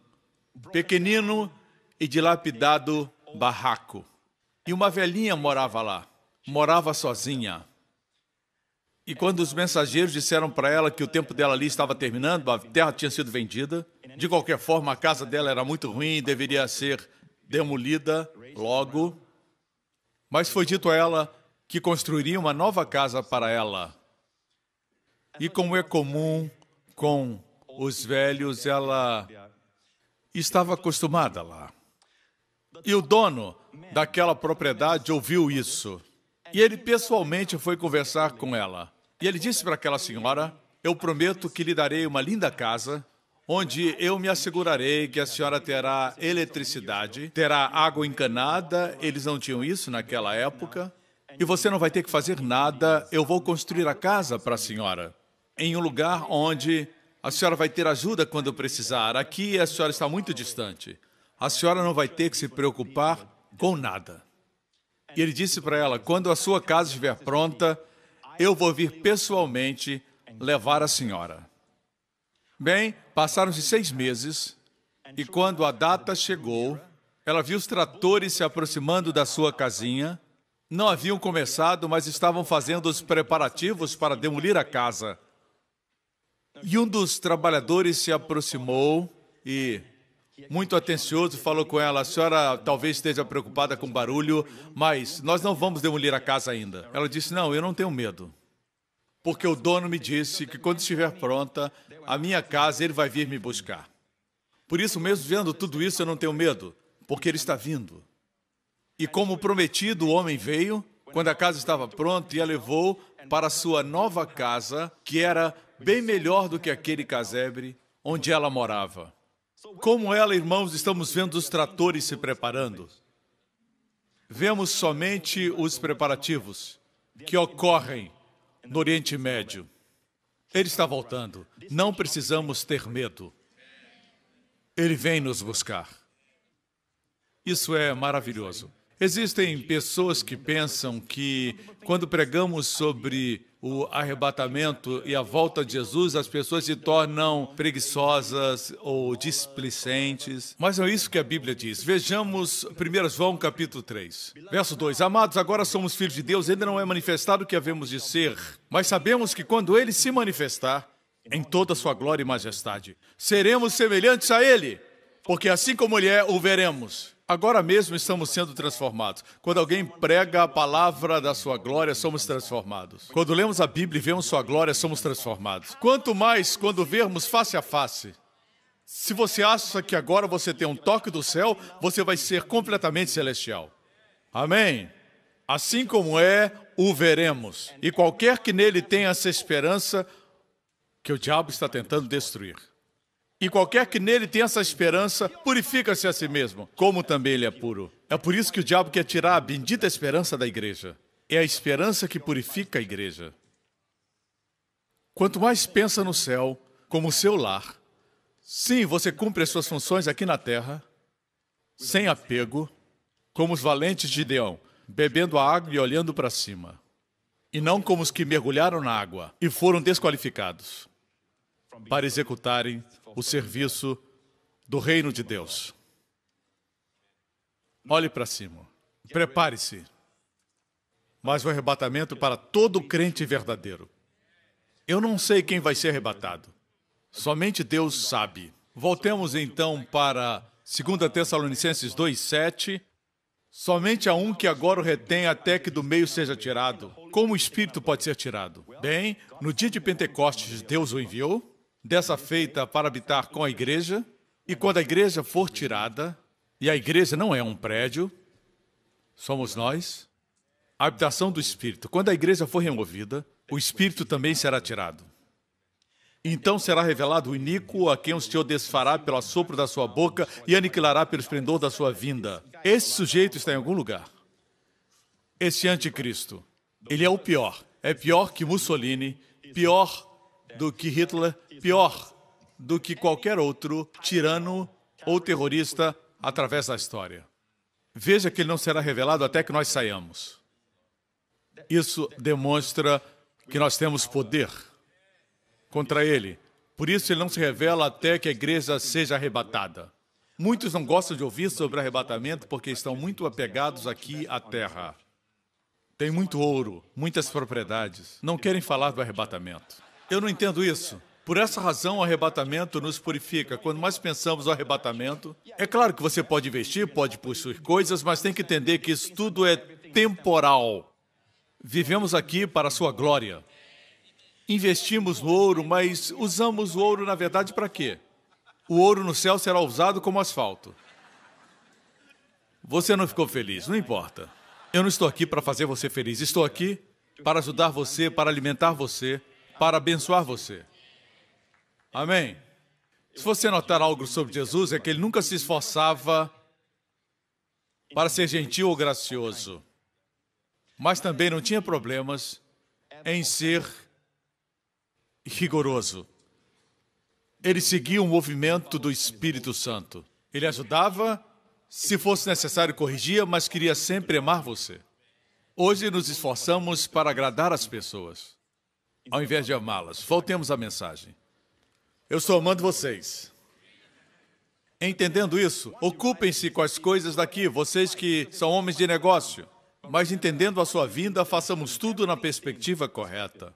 pequenino e dilapidado barraco. E uma velhinha morava lá, morava sozinha. E quando os mensageiros disseram para ela que o tempo dela ali estava terminando, a terra tinha sido vendida, de qualquer forma a casa dela era muito ruim e deveria ser demolida logo, mas foi dito a ela que construiria uma nova casa para ela. E como é comum com os velhos, ela estava acostumada lá. E o dono daquela propriedade ouviu isso. E ele pessoalmente foi conversar com ela. E ele disse para aquela senhora: eu prometo que lhe darei uma linda casa, onde eu me assegurarei que a senhora terá eletricidade, terá água encanada, eles não tinham isso naquela época, e você não vai ter que fazer nada, eu vou construir a casa para a senhora, em um lugar onde a senhora vai ter ajuda quando precisar. Aqui a senhora está muito distante, a senhora não vai ter que se preocupar com nada. E ele disse para ela: quando a sua casa estiver pronta, eu vou vir pessoalmente levar a senhora. Bem, passaram-se 6 meses, e quando a data chegou, ela viu os tratores se aproximando da sua casinha. Não haviam começado, mas estavam fazendo os preparativos para demolir a casa. E um dos trabalhadores se aproximou e, muito atencioso, falou com ela: a senhora talvez esteja preocupada com barulho, mas nós não vamos demolir a casa ainda. Ela disse: não, eu não tenho medo, porque o dono me disse que quando estiver pronta a minha casa, ele vai vir me buscar. Por isso mesmo, vendo tudo isso, eu não tenho medo, porque ele está vindo. E como prometido, o homem veio, quando a casa estava pronta, e a levou para a sua nova casa, que era bem melhor do que aquele casebre onde ela morava. Como ela, irmãos, estamos vendo os tratores se preparando. Vemos somente os preparativos que ocorrem no Oriente Médio. Ele está voltando. Não precisamos ter medo. Ele vem nos buscar. Isso é maravilhoso. Existem pessoas que pensam que, quando pregamos sobre o arrebatamento e a volta de Jesus, as pessoas se tornam preguiçosas ou displicentes. Mas não é isso que a Bíblia diz. Vejamos 1 João capítulo 3, verso 2. Amados, agora somos filhos de Deus, ainda não é manifestado o que havemos de ser, mas sabemos que quando Ele se manifestar, em toda a sua glória e majestade, seremos semelhantes a Ele, porque assim como Ele é, o veremos. Agora mesmo estamos sendo transformados. Quando alguém prega a palavra da sua glória, somos transformados. Quando lemos a Bíblia e vemos sua glória, somos transformados. Quanto mais quando vermos face a face. Se você acha que agora você tem um toque do céu, você vai ser completamente celestial. Amém? Assim como é, o veremos. E qualquer que nele tenha essa esperança, que o diabo está tentando destruir. E qualquer que nele tenha essa esperança, purifica-se a si mesmo, como também ele é puro. É por isso que o diabo quer tirar a bendita esperança da igreja. É a esperança que purifica a igreja. Quanto mais pensa no céu, como seu lar, Sim, você cumpre as suas funções aqui na terra, sem apego, como os valentes de Gideão, bebendo a água e olhando para cima. E não como os que mergulharam na água e foram desqualificados para executarem o serviço do reino de Deus. Olhe para cima. Prepare-se. Mas o arrebatamento para todo crente verdadeiro. Eu não sei quem vai ser arrebatado. Somente Deus sabe. Voltemos então para 2 Tessalonicenses 2:7. Somente há um que agora o retém até que do meio seja tirado. Como o Espírito pode ser tirado? Bem, no dia de Pentecostes, Deus o enviou, dessa feita para habitar com a igreja, e quando a igreja for tirada, e a igreja não é um prédio, somos nós, a habitação do Espírito. Quando a igreja for removida, o Espírito também será tirado. Então será revelado o iníquo, a quem o Senhor desfará pelo assopro da sua boca e aniquilará pelo esplendor da sua vinda. Esse sujeito está em algum lugar. Esse anticristo. Ele é o pior. É pior que Mussolini, pior do que Hitler, pior do que qualquer outro tirano ou terrorista através da história. Veja que ele não será revelado até que nós saiamos. Isso demonstra que nós temos poder contra ele. Por isso ele não se revela até que a igreja seja arrebatada. Muitos não gostam de ouvir sobre arrebatamento porque estão muito apegados aqui à terra. Tem muito ouro, muitas propriedades. Não querem falar do arrebatamento. Eu não entendo isso. Por essa razão, o arrebatamento nos purifica. Quando mais pensamos no arrebatamento, é claro que você pode investir, pode possuir coisas, mas tem que entender que isso tudo é temporal. Vivemos aqui para a sua glória. Investimos no ouro, mas usamos o ouro, na verdade, para quê? O ouro no céu será usado como asfalto. Você não ficou feliz, não importa. Eu não estou aqui para fazer você feliz. Estou aqui para ajudar você, para alimentar você, para abençoar você. Amém? Se você notar algo sobre Jesus, é que ele nunca se esforçava para ser gentil ou gracioso. Mas também não tinha problemas em ser rigoroso. Ele seguia o movimento do Espírito Santo. Ele ajudava, se fosse necessário corrigia, mas queria sempre amar você. Hoje nos esforçamos para agradar as pessoas, ao invés de amá-las. Voltemos à mensagem. Eu estou amando vocês. Entendendo isso, ocupem-se com as coisas daqui, vocês que são homens de negócio. Mas entendendo a sua vinda, façamos tudo na perspectiva correta.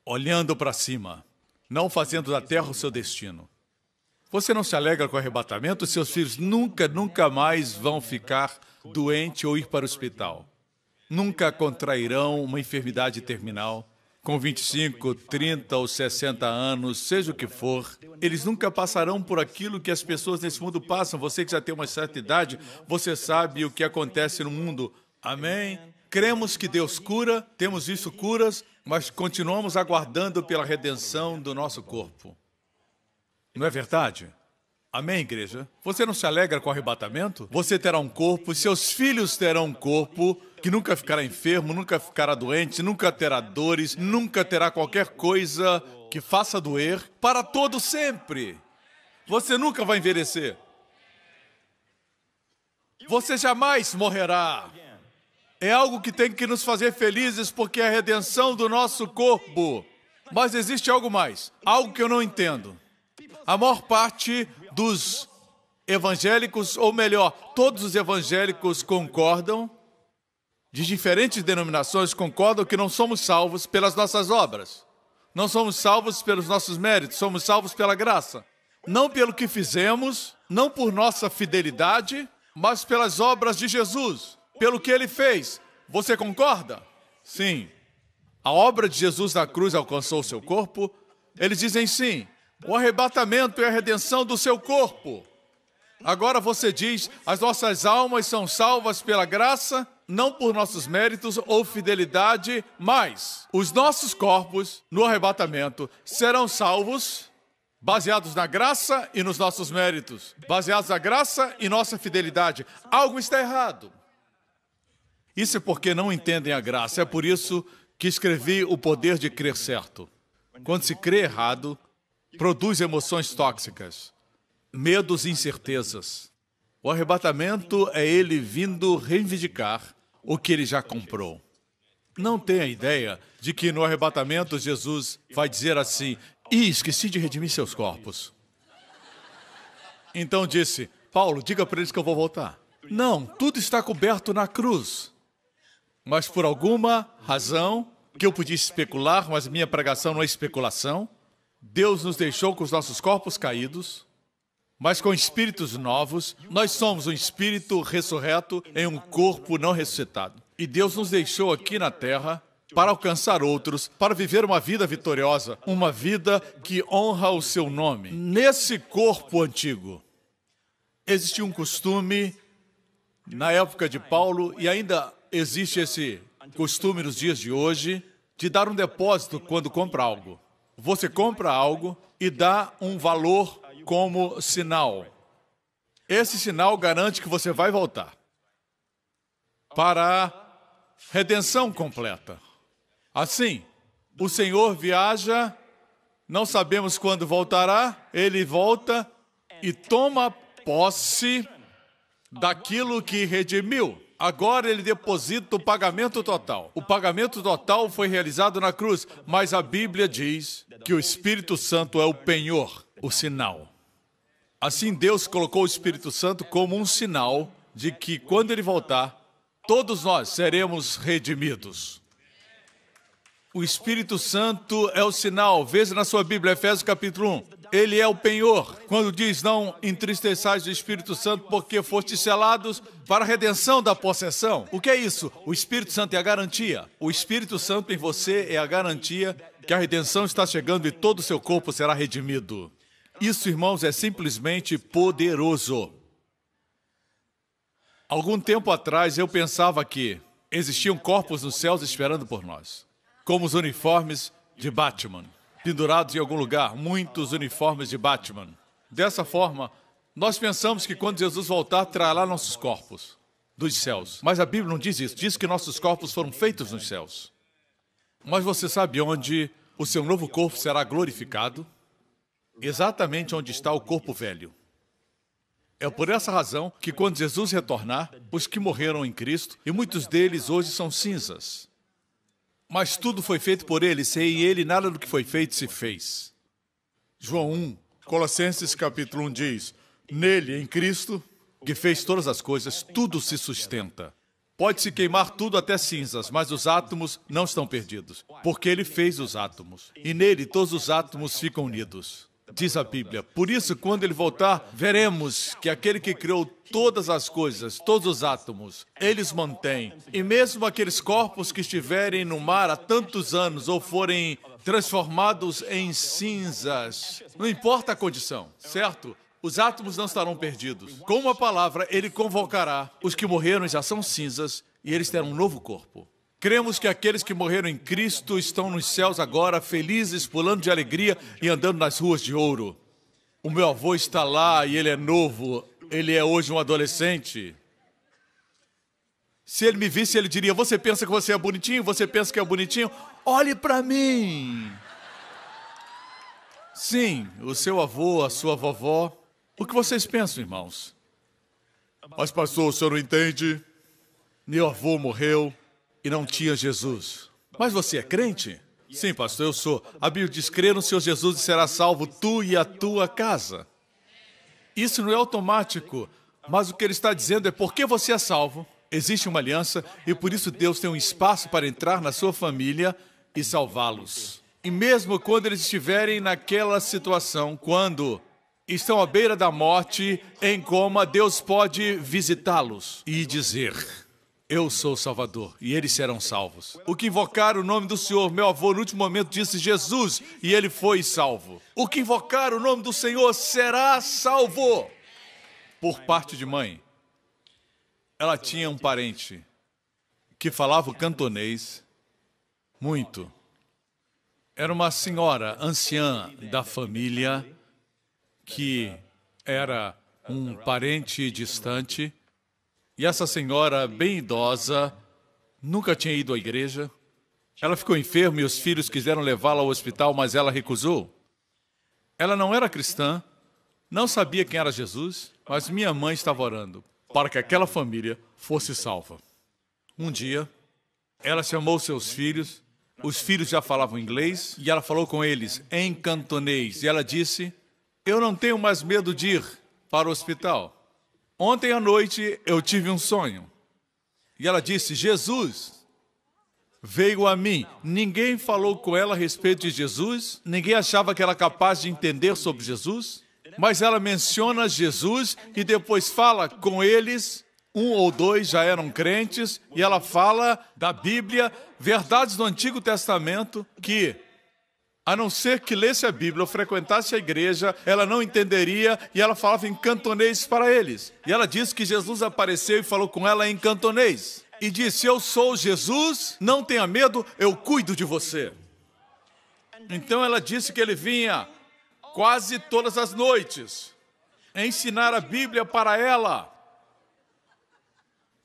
Olhando para cima, não fazendo da terra o seu destino. Você não se alegra com o arrebatamento? Seus filhos nunca mais vão ficar doentes ou ir para o hospital. Nunca contrairão uma enfermidade terminal. Com 25, 30 ou 60 anos, seja o que for, eles nunca passarão por aquilo que as pessoas nesse mundo passam. Você que já tem uma certa idade, você sabe o que acontece no mundo. Amém? Cremos que Deus cura, temos visto curas, mas continuamos aguardando pela redenção do nosso corpo. Não é verdade? Amém, igreja? Você não se alegra com o arrebatamento? Você terá um corpo, seus filhos terão um corpo que nunca ficará enfermo, nunca ficará doente, nunca terá dores, nunca terá qualquer coisa que faça doer, para todo sempre. Você nunca vai envelhecer. Você jamais morrerá. É algo que tem que nos fazer felizes porque é a redenção do nosso corpo. Mas existe algo mais, algo que eu não entendo. A maior parte dos evangélicos, ou melhor, todos os evangélicos concordam, de diferentes denominações concordam que não somos salvos pelas nossas obras. Não somos salvos pelos nossos méritos, somos salvos pela graça. Não pelo que fizemos, não por nossa fidelidade, mas pelas obras de Jesus, pelo que ele fez. Você concorda? Sim. A obra de Jesus na cruz alcançou o seu corpo? Eles dizem sim. O arrebatamento é a redenção do seu corpo. Agora você diz, as nossas almas são salvas pela graça, não por nossos méritos ou fidelidade, mas os nossos corpos, no arrebatamento, serão salvos baseados na graça e nos nossos méritos, baseados na graça e nossa fidelidade. Algo está errado. Isso é porque não entendem a graça. É por isso que escrevi O Poder de Crer Certo. Quando se crê errado, produz emoções tóxicas, medos e incertezas. O arrebatamento é ele vindo reivindicar o que ele já comprou. Não tenha ideia de que no arrebatamento Jesus vai dizer assim: esqueci de redimir seus corpos. Então disse: Paulo, diga para eles que eu vou voltar. Não, tudo está coberto na cruz. Mas por alguma razão, que eu podia especular, mas minha pregação não é especulação, Deus nos deixou com os nossos corpos caídos, mas com espíritos novos. Nós somos um espírito ressurreto em um corpo não ressuscitado. E Deus nos deixou aqui na terra para alcançar outros, para viver uma vida vitoriosa, uma vida que honra o seu nome. Nesse corpo antigo, existia um costume na época de Paulo, e ainda existe esse costume nos dias de hoje, de dar um depósito quando compra algo. Você compra algo e dá um valor como sinal. Esse sinal garante que você vai voltar para a redenção completa. Assim, o Senhor viaja, não sabemos quando voltará, ele volta e toma posse daquilo que redimiu. Agora ele deposita o pagamento total. O pagamento total foi realizado na cruz, mas a Bíblia diz que o Espírito Santo é o penhor, o sinal. Assim, Deus colocou o Espírito Santo como um sinal de que, quando ele voltar, todos nós seremos redimidos. O Espírito Santo é o sinal. Veja na sua Bíblia, Efésios capítulo 1. Ele é o penhor. Quando diz, não entristeçais o Espírito Santo, porque fostes selados para a redenção da possessão. O que é isso? O Espírito Santo é a garantia. O Espírito Santo em você é a garantia que a redenção está chegando e todo o seu corpo será redimido. Isso, irmãos, é simplesmente poderoso. Algum tempo atrás, eu pensava que existiam corpos nos céus esperando por nós, como os uniformes de Batman, pendurados em algum lugar, muitos uniformes de Batman. Dessa forma, nós pensamos que quando Jesus voltar, trará nossos corpos dos céus. Mas a Bíblia não diz isso, diz que nossos corpos foram feitos nos céus. Mas você sabe onde o seu novo corpo será glorificado? Exatamente onde está o corpo velho. É por essa razão que quando Jesus retornar, os que morreram em Cristo, e muitos deles hoje são cinzas, mas tudo foi feito por ele, sem ele nada do que foi feito se fez. João 1, Colossenses capítulo 1 diz, nele, em Cristo, que fez todas as coisas, tudo se sustenta. Pode-se queimar tudo até cinzas, mas os átomos não estão perdidos, porque ele fez os átomos, e nele todos os átomos ficam unidos. Diz a Bíblia, por isso, quando ele voltar, veremos que aquele que criou todas as coisas, todos os átomos, eles mantêm. E mesmo aqueles corpos que estiverem no mar há tantos anos ou forem transformados em cinzas, não importa a condição, certo? Os átomos não estarão perdidos. Com uma palavra, ele convocará os que morreram e já são cinzas, e eles terão um novo corpo. Cremos que aqueles que morreram em Cristo estão nos céus agora, felizes, pulando de alegria e andando nas ruas de ouro. O meu avô está lá e ele é novo, ele é hoje um adolescente. Se ele me visse, ele diria, você pensa que você é bonitinho? Você pensa que é bonitinho? Olhe para mim! Sim, o seu avô, a sua vovó. O que vocês pensam, irmãos? Mas, pastor, o senhor não entende? Meu avô morreu e não tinha Jesus. Mas você é crente? Sim, pastor, eu sou. A Bíblia diz, crê no Senhor Jesus e será salvo tu e a tua casa. Isso não é automático, mas o que ele está dizendo é porque você é salvo, existe uma aliança e por isso Deus tem um espaço para entrar na sua família e salvá-los. E mesmo quando eles estiverem naquela situação, quando estão à beira da morte, em coma, Deus pode visitá-los e dizer, eu sou o Salvador, e eles serão salvos. O que invocar o nome do Senhor, meu avô no último momento disse Jesus, e ele foi salvo. O que invocar o nome do Senhor será salvo. Por parte de mãe, ela tinha um parente que falava o cantonês muito. Era uma senhora anciã da família que era um parente distante. E essa senhora, bem idosa, nunca tinha ido à igreja. Ela ficou enferma e os filhos quiseram levá-la ao hospital, mas ela recusou. Ela não era cristã, não sabia quem era Jesus, mas minha mãe estava orando para que aquela família fosse salva. Um dia, ela chamou seus filhos, os filhos já falavam inglês, e ela falou com eles em cantonês. E ela disse, eu não tenho mais medo de ir para o hospital. Ontem à noite eu tive um sonho. E ela disse, Jesus veio a mim. Ninguém falou com ela a respeito de Jesus, ninguém achava que ela era capaz de entender sobre Jesus, mas ela menciona Jesus e depois fala com eles, um ou dois já eram crentes, e ela fala da Bíblia, verdades do Antigo Testamento, que, a não ser que lesse a Bíblia ou frequentasse a igreja, ela não entenderia, e ela falava em cantonês para eles. E ela disse que Jesus apareceu e falou com ela em cantonês. E disse, eu sou Jesus, não tenha medo, eu cuido de você. Então ela disse que ele vinha quase todas as noites ensinar a Bíblia para ela.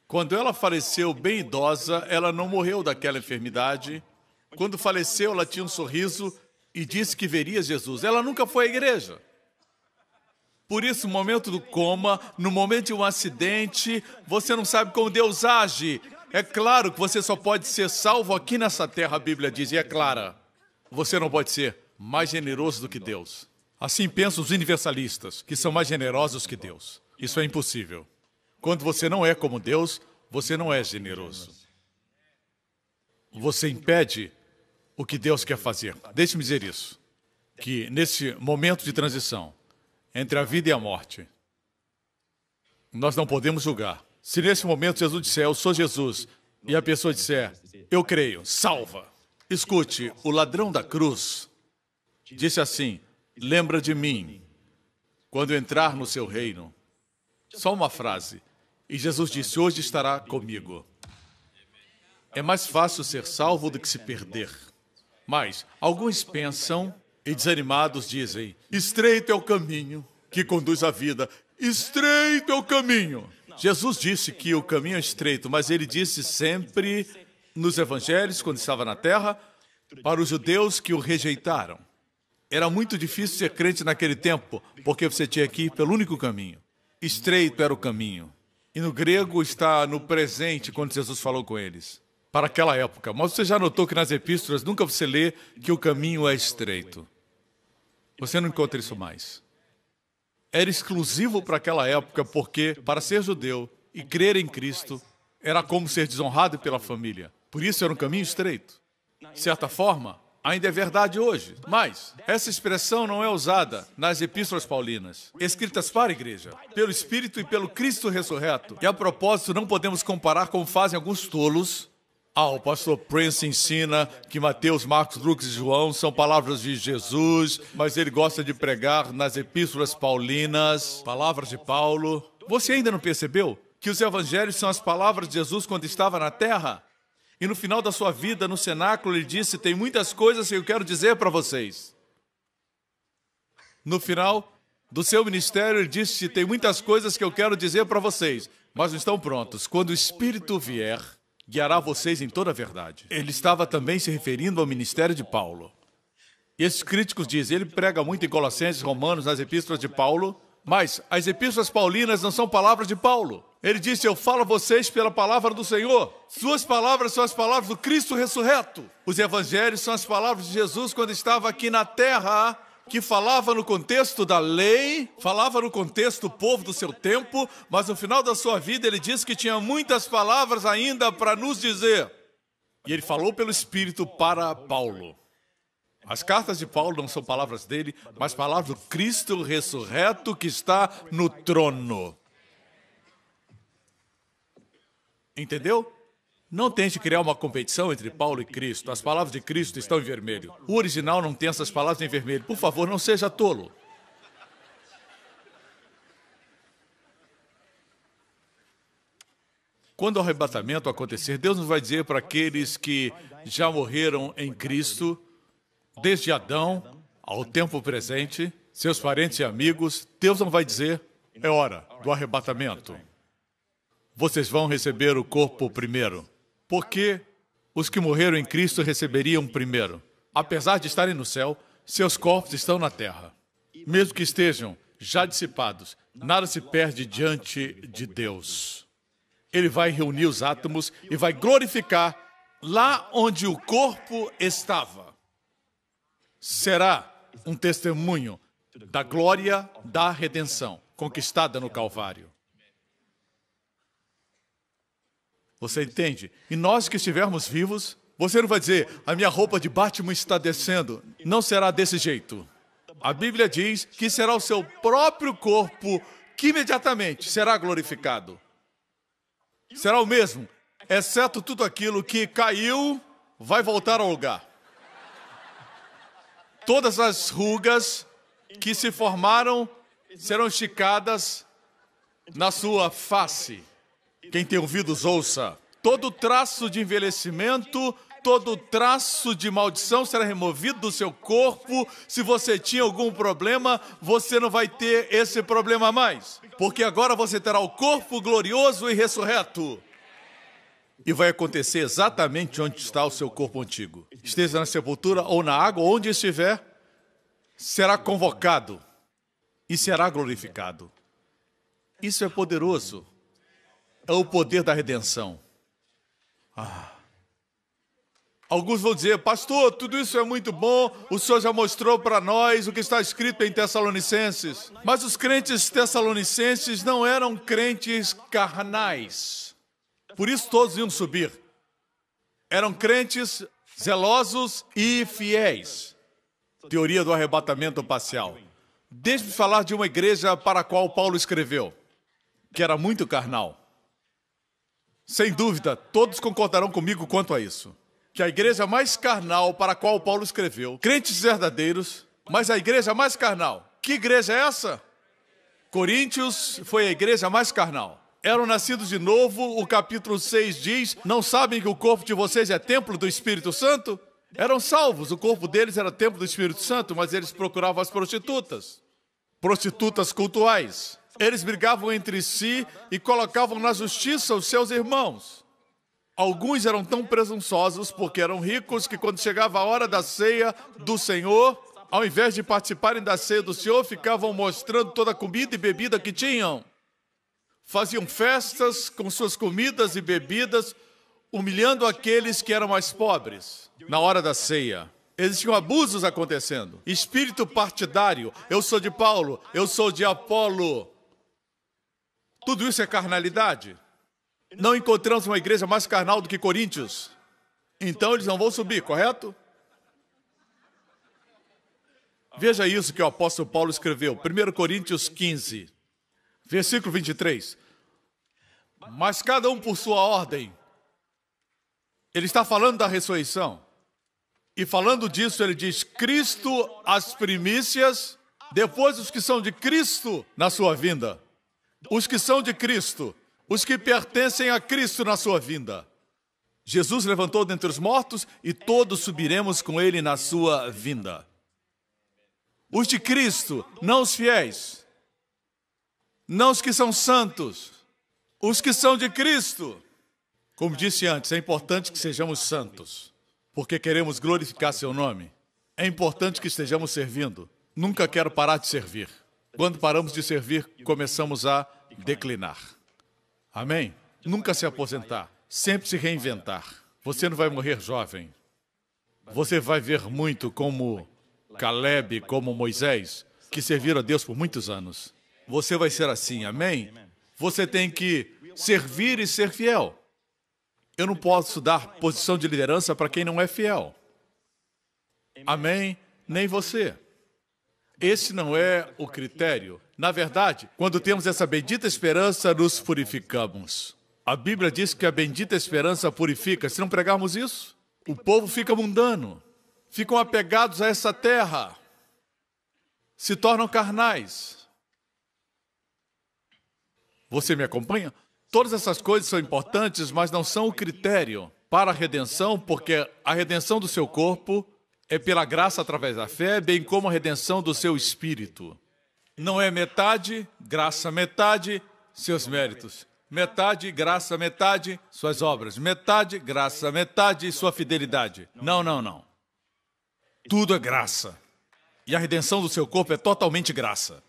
Quando ela faleceu bem idosa, ela não morreu daquela enfermidade. Quando faleceu, ela tinha um sorriso e disse que veria Jesus. Ela nunca foi à igreja. Por isso, no momento do coma, no momento de um acidente, você não sabe como Deus age. É claro que você só pode ser salvo aqui nessa terra, a Bíblia diz, e é clara. Você não pode ser mais generoso do que Deus. Assim pensam os universalistas, que são mais generosos que Deus. Isso é impossível. Quando você não é como Deus, você não é generoso. Você impede o que Deus quer fazer. Deixe-me dizer isso, que nesse momento de transição, entre a vida e a morte, nós não podemos julgar. Se nesse momento Jesus disser, eu sou Jesus, e a pessoa disser, eu creio, salva. Escute, o ladrão da cruz disse assim, lembra de mim, quando entrar no seu reino. Só uma frase. E Jesus disse, hoje estará comigo. É mais fácil ser salvo do que se perder. Mas alguns pensam e desanimados dizem, estreito é o caminho que conduz à vida. Estreito é o caminho. Jesus disse que o caminho é estreito, mas ele disse sempre nos evangelhos, quando estava na terra, para os judeus que o rejeitaram. Era muito difícil ser crente naquele tempo, porque você tinha que ir pelo único caminho. Estreito era o caminho. E no grego está no presente, quando Jesus falou com eles, para aquela época. Mas você já notou que nas epístolas nunca você lê que o caminho é estreito. Você não encontra isso mais. Era exclusivo para aquela época, porque para ser judeu e crer em Cristo era como ser desonrado pela família. Por isso era um caminho estreito. De certa forma, ainda é verdade hoje, mas essa expressão não é usada nas epístolas paulinas, escritas para a igreja, pelo Espírito e pelo Cristo ressurreto. E a propósito, não podemos comparar como fazem alguns tolos. O pastor Prince ensina que Mateus, Marcos, Lucas e João são palavras de Jesus, mas ele gosta de pregar nas epístolas paulinas, palavras de Paulo. Você ainda não percebeu que os evangelhos são as palavras de Jesus quando estava na terra? E no final da sua vida, no cenáculo, ele disse, tem muitas coisas que eu quero dizer para vocês. No final do seu ministério, ele disse, tem muitas coisas que eu quero dizer para vocês, mas não estão prontos. Quando o Espírito vier, guiará vocês em toda a verdade. Ele estava também se referindo ao ministério de Paulo. E esses críticos dizem, ele prega muito em Colossenses, Romanos, nas epístolas de Paulo, mas as epístolas paulinas não são palavras de Paulo. Ele disse, eu falo a vocês pela palavra do Senhor. Suas palavras são as palavras do Cristo ressurreto. Os evangelhos são as palavras de Jesus quando estava aqui na terra, que falava no contexto da lei, falava no contexto do povo do seu tempo, mas no final da sua vida ele disse que tinha muitas palavras ainda para nos dizer. E ele falou pelo Espírito para Paulo. As cartas de Paulo não são palavras dele, mas palavras do Cristo ressurreto que está no trono. Entendeu? Não tente criar uma competição entre Paulo e Cristo. As palavras de Cristo estão em vermelho. O original não tem essas palavras em vermelho. Por favor, não seja tolo. Quando o arrebatamento acontecer, Deus nos vai dizer para aqueles que já morreram em Cristo, desde Adão ao tempo presente, seus parentes e amigos, Deus não vai dizer, é hora do arrebatamento. Vocês vão receber o corpo primeiro. Porque os que morreram em Cristo receberiam primeiro. Apesar de estarem no céu, seus corpos estão na terra. mesmo que estejam já dissipados, nada se perde diante de Deus. Ele vai reunir os átomos e vai glorificar lá onde o corpo estava. Será um testemunho da glória da redenção conquistada no Calvário. Você entende? E nós que estivermos vivos, você não vai dizer, a minha roupa de Batman está descendo. Não será desse jeito. A Bíblia diz que será o seu próprio corpo que imediatamente será glorificado. Será o mesmo, exceto tudo aquilo que caiu, vai voltar ao lugar. Todas as rugas que se formaram serão esticadas na sua face. Quem tem ouvidos, ouça. Todo traço de envelhecimento, todo traço de maldição será removido do seu corpo. Se você tinha algum problema, você não vai ter esse problema mais. Porque agora você terá o corpo glorioso e ressurreto. E vai acontecer exatamente onde está o seu corpo antigo. Esteja na sepultura ou na água, onde estiver, será convocado e será glorificado. Isso é poderoso. É o poder da redenção. Alguns vão dizer, pastor, tudo isso é muito bom, o senhor já mostrou para nós o que está escrito em Tessalonicenses. Mas os crentes tessalonicenses não eram crentes carnais. Por isso todos iam subir. Eram crentes zelosos e fiéis. Teoria do arrebatamento parcial. Deixe-me falar de uma igreja para a qual Paulo escreveu, que era muito carnal. Sem dúvida, todos concordarão comigo quanto a isso. Que a igreja mais carnal para a qual Paulo escreveu, crentes verdadeiros, mas a igreja mais carnal. Que igreja é essa? Coríntios foi a igreja mais carnal. Eram nascidos de novo, o capítulo 6 diz, não sabem que o corpo de vocês é templo do Espírito Santo? Eram salvos, o corpo deles era templo do Espírito Santo, mas eles procuravam as prostitutas. Prostitutas cultuais. Eles brigavam entre si e colocavam na justiça os seus irmãos. Alguns eram tão presunçosos porque eram ricos que quando chegava a hora da ceia do Senhor, ao invés de participarem da ceia do Senhor, ficavam mostrando toda a comida e bebida que tinham. Faziam festas com suas comidas e bebidas, humilhando aqueles que eram mais pobres. Na hora da ceia, existiam abusos acontecendo. Espírito partidário, eu sou de Paulo, eu sou de Apolo. Tudo isso é carnalidade. Não encontramos uma igreja mais carnal do que Coríntios. Então eles não vão subir, correto? Veja isso que o apóstolo Paulo escreveu. 1 Coríntios 15, versículo 23. Mas cada um por sua ordem. Ele está falando da ressurreição. E falando disso, ele diz, Cristo as primícias, depois os que são de Cristo na sua vinda. Os que são de Cristo, os que pertencem a Cristo na sua vinda. Jesus levantou dentre os mortos e todos subiremos com ele na sua vinda. Os de Cristo, não os fiéis, não os que são santos, os que são de Cristo. Como disse antes, é importante que sejamos santos, porque queremos glorificar seu nome. É importante que estejamos servindo. Nunca quero parar de servir. Quando paramos de servir, começamos a declinar. Amém? Nunca se aposentar, sempre se reinventar. Você não vai morrer jovem. Você vai ver muito como Caleb, como Moisés, que serviram a Deus por muitos anos. Você vai ser assim, amém? Você tem que servir e ser fiel. Eu não posso dar posição de liderança para quem não é fiel. Amém? Nem você. Esse não é o critério. Na verdade, quando temos essa bendita esperança, nos purificamos. A Bíblia diz que a bendita esperança purifica. Se não pregarmos isso, o povo fica mundano. Ficam apegados a essa terra. Se tornam carnais. Você me acompanha? Todas essas coisas são importantes, mas não são o critério para a redenção, porque a redenção do seu corpo é pela graça através da fé, bem como a redenção do seu espírito. Não é metade, graça, metade, seus méritos. Metade, graça, metade, suas obras. Metade, graça, metade, sua fidelidade. Não, não, não. Tudo é graça. E a redenção do seu corpo é totalmente graça.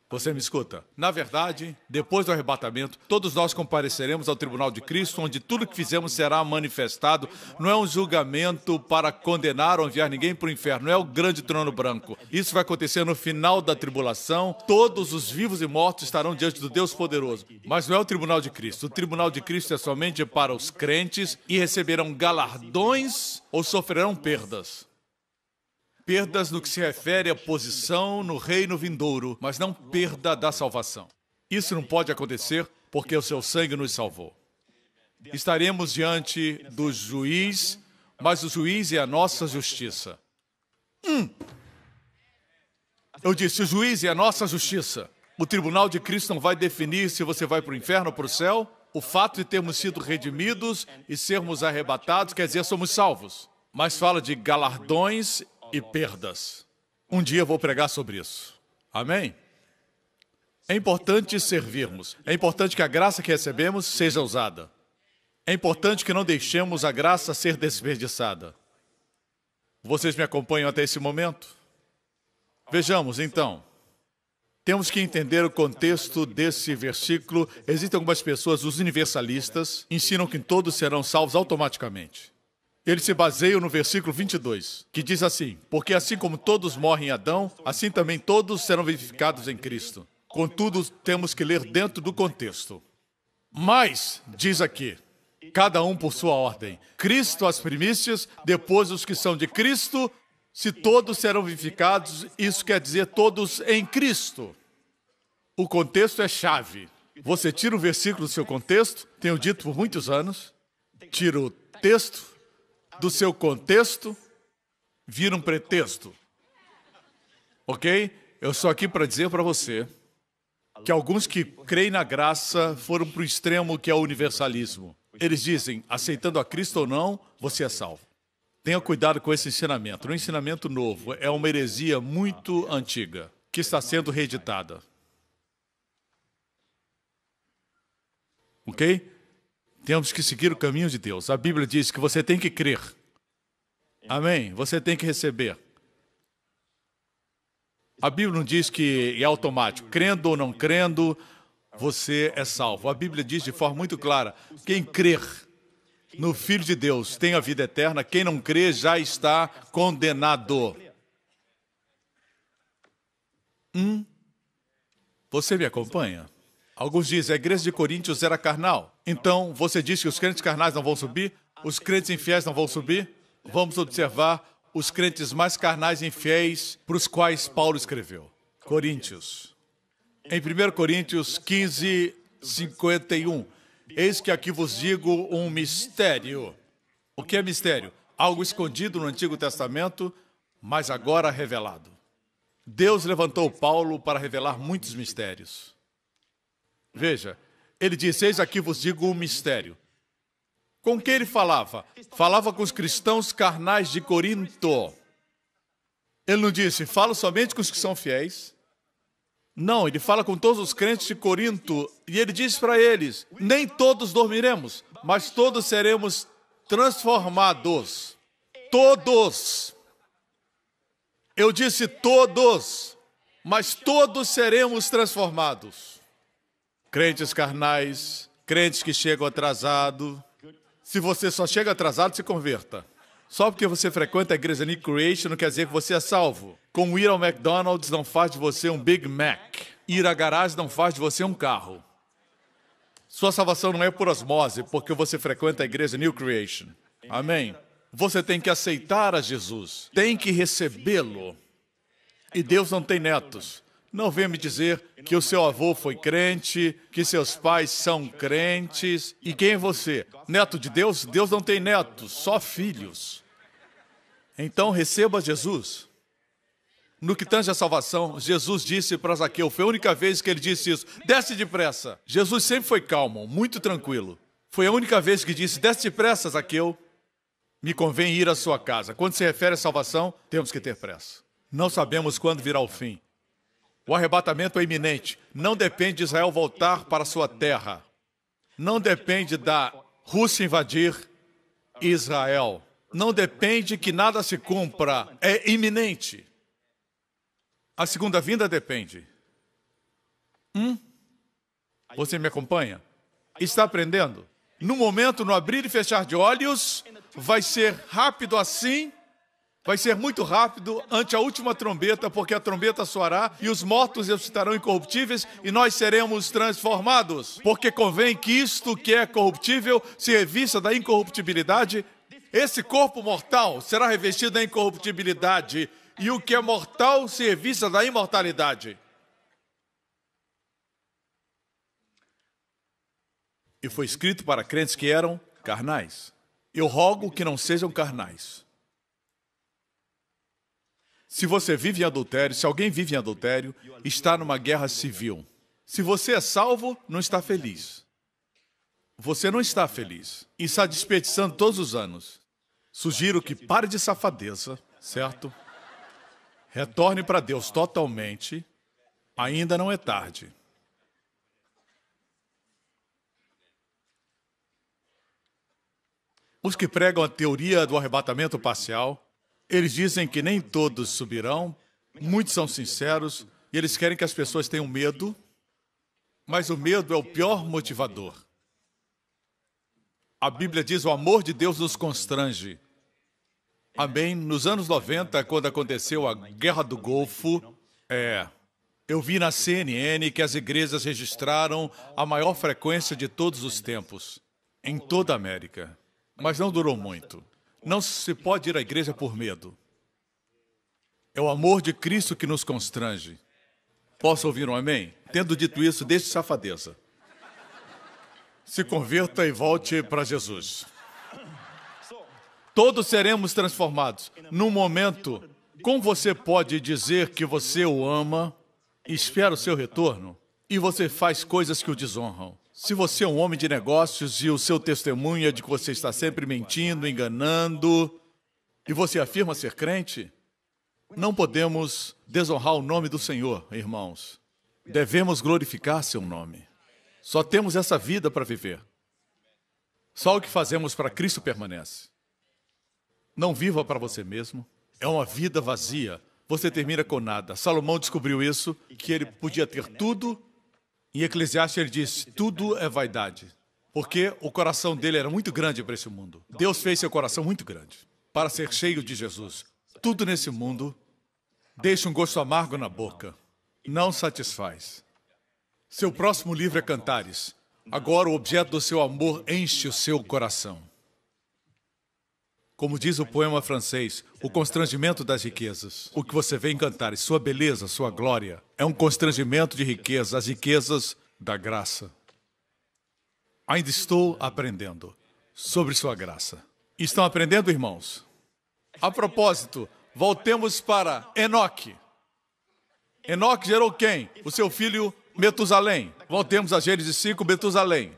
Você me escuta? Na verdade, depois do arrebatamento, todos nós compareceremos ao tribunal de Cristo, onde tudo que fizemos será manifestado. Não é um julgamento para condenar ou enviar ninguém para o inferno. Não é o grande trono branco. Isso vai acontecer no final da tribulação. Todos os vivos e mortos estarão diante do Deus poderoso. Mas não é o tribunal de Cristo. O tribunal de Cristo é somente para os crentes e receberão galardões ou sofrerão perdas. Perdas no que se refere à posição no reino vindouro, mas não perda da salvação. Isso não pode acontecer porque o seu sangue nos salvou. Estaremos diante do juiz, mas o juiz é a nossa justiça. Eu disse, o juiz é a nossa justiça. O tribunal de Cristo não vai definir se você vai para o inferno ou para o céu. O fato de termos sido redimidos e sermos arrebatados quer dizer somos salvos. Mas fala de galardões e perdas. Um dia eu vou pregar sobre isso. Amém? É importante servirmos. É importante que a graça que recebemos seja usada. É importante que não deixemos a graça ser desperdiçada. Vocês me acompanham até esse momento? Vejamos, então. Temos que entender o contexto desse versículo. Existem algumas pessoas, os universalistas, ensinam que todos serão salvos automaticamente. Eles se baseiam no versículo 22, que diz assim, porque assim como todos morrem em Adão, assim também todos serão vivificados em Cristo. Contudo, temos que ler dentro do contexto. Mas, diz aqui, cada um por sua ordem. Cristo as primícias, depois os que são de Cristo, se todos serão vivificados, isso quer dizer todos em Cristo. O contexto é chave. Você tira o versículo do seu contexto, tenho dito por muitos anos, tira o texto do seu contexto, vira um pretexto. Ok? Eu estou aqui para dizer para você que alguns que creem na graça foram para o extremo que é o universalismo. Eles dizem, aceitando a Cristo ou não, você é salvo. Tenha cuidado com esse ensinamento. Um ensinamento novo, é uma heresia muito antiga, que está sendo reeditada. Ok? Temos que seguir o caminho de Deus. A Bíblia diz que você tem que crer. Amém? Você tem que receber. A Bíblia não diz que é automático. Crendo ou não crendo, você é salvo. A Bíblia diz de forma muito clara, quem crer no Filho de Deus tem a vida eterna, quem não crê já está condenado. Você me acompanha? Alguns dizem, a igreja de Coríntios era carnal. Então, você diz que os crentes carnais não vão subir? Os crentes infiéis não vão subir? Vamos observar os crentes mais carnais e infiéis para os quais Paulo escreveu. Coríntios. Em 1 Coríntios 15, 51. Eis que aqui vos digo um mistério. O que é mistério? Algo escondido no Antigo Testamento, mas agora revelado. Deus levantou Paulo para revelar muitos mistérios. Veja, ele disse, eis aqui vos digo um mistério. Com quem ele falava? Falava com os cristãos carnais de Corinto. Ele não disse, falo somente com os que são fiéis. Não, ele fala com todos os crentes de Corinto. E ele diz para eles, nem todos dormiremos, mas todos seremos transformados. Todos. Eu disse todos, mas todos seremos transformados. Crentes carnais, crentes que chegam atrasados. Se você só chega atrasado, se converta. Só porque você frequenta a igreja New Creation não quer dizer que você é salvo. Como ir ao McDonald's não faz de você um Big Mac. Ir à garagem não faz de você um carro. Sua salvação não é por osmose, porque você frequenta a igreja New Creation. Amém? Você tem que aceitar a Jesus. Tem que recebê-lo. E Deus não tem netos. Não venha me dizer que o seu avô foi crente, que seus pais são crentes. E quem é você? Neto de Deus? Deus não tem netos, só filhos. Então receba Jesus. No que tange a salvação, Jesus disse para Zaqueu, foi a única vez que ele disse isso, desce depressa. Jesus sempre foi calmo, muito tranquilo. Foi a única vez que disse, desce depressa, Zaqueu, me convém ir à sua casa. Quando se refere à salvação, temos que ter pressa. Não sabemos quando virá o fim. O arrebatamento é iminente. Não depende de Israel voltar para sua terra. Não depende da Rússia invadir Israel. Não depende que nada se cumpra. É iminente. A segunda vinda depende. Você me acompanha? Está aprendendo? No momento, no abrir e fechar de olhos, vai ser rápido assim, vai ser muito rápido ante a última trombeta, porque a trombeta soará e os mortos estarão incorruptíveis e nós seremos transformados. Porque convém que isto que é corruptível se revista da incorruptibilidade. Esse corpo mortal será revestido da incorruptibilidade e o que é mortal se revista da imortalidade. E foi escrito para crentes que eram carnais. Eu rogo que não sejam carnais. Se você vive em adultério, se alguém vive em adultério, está numa guerra civil. Se você é salvo, não está feliz. Você não está feliz e está desperdiçando todos os anos. Sugiro que pare de safadeza, certo? Retorne para Deus totalmente. Ainda não é tarde. Os que pregam a teoria do arrebatamento parcial, eles dizem que nem todos subirão, muitos são sinceros, e eles querem que as pessoas tenham medo, mas o medo é o pior motivador. A Bíblia diz: o amor de Deus nos constrange. Amém? Nos anos 90, quando aconteceu a Guerra do Golfo, eu vi na CNN que as igrejas registraram a maior frequência de todos os tempos, em toda a América. Mas não durou muito. Não se pode ir à igreja por medo. É o amor de Cristo que nos constrange. Posso ouvir um amém? Tendo dito isso, deixe safadeza. Se converta e volte para Jesus. Todos seremos transformados. Num momento, como você pode dizer que você o ama, espera o seu retorno, e você faz coisas que o desonram? Se você é um homem de negócios e o seu testemunho é de que você está sempre mentindo, enganando, e você afirma ser crente, não podemos desonrar o nome do Senhor, irmãos. Devemos glorificar seu nome. Só temos essa vida para viver. Só o que fazemos para Cristo permanece. Não viva para você mesmo. É uma vida vazia. Você termina com nada. Salomão descobriu isso, que ele podia ter tudo. Em Eclesiastes ele diz: tudo é vaidade. Porque o coração dele era muito grande para esse mundo. Deus fez seu coração muito grande para ser cheio de Jesus. Tudo nesse mundo deixa um gosto amargo na boca. Não satisfaz. Seu próximo livro é Cantares. Agora o objeto do seu amor enche o seu coração. Como diz o poema francês, o constrangimento das riquezas. O que você vê em Cantares, sua beleza, sua glória, é um constrangimento de riqueza, as riquezas da graça. Ainda estou aprendendo sobre sua graça. Estão aprendendo, irmãos? A propósito, voltemos para Enoque. Enoque gerou quem? O seu filho Metusalém. Voltemos a Gênesis 5, Metusalém.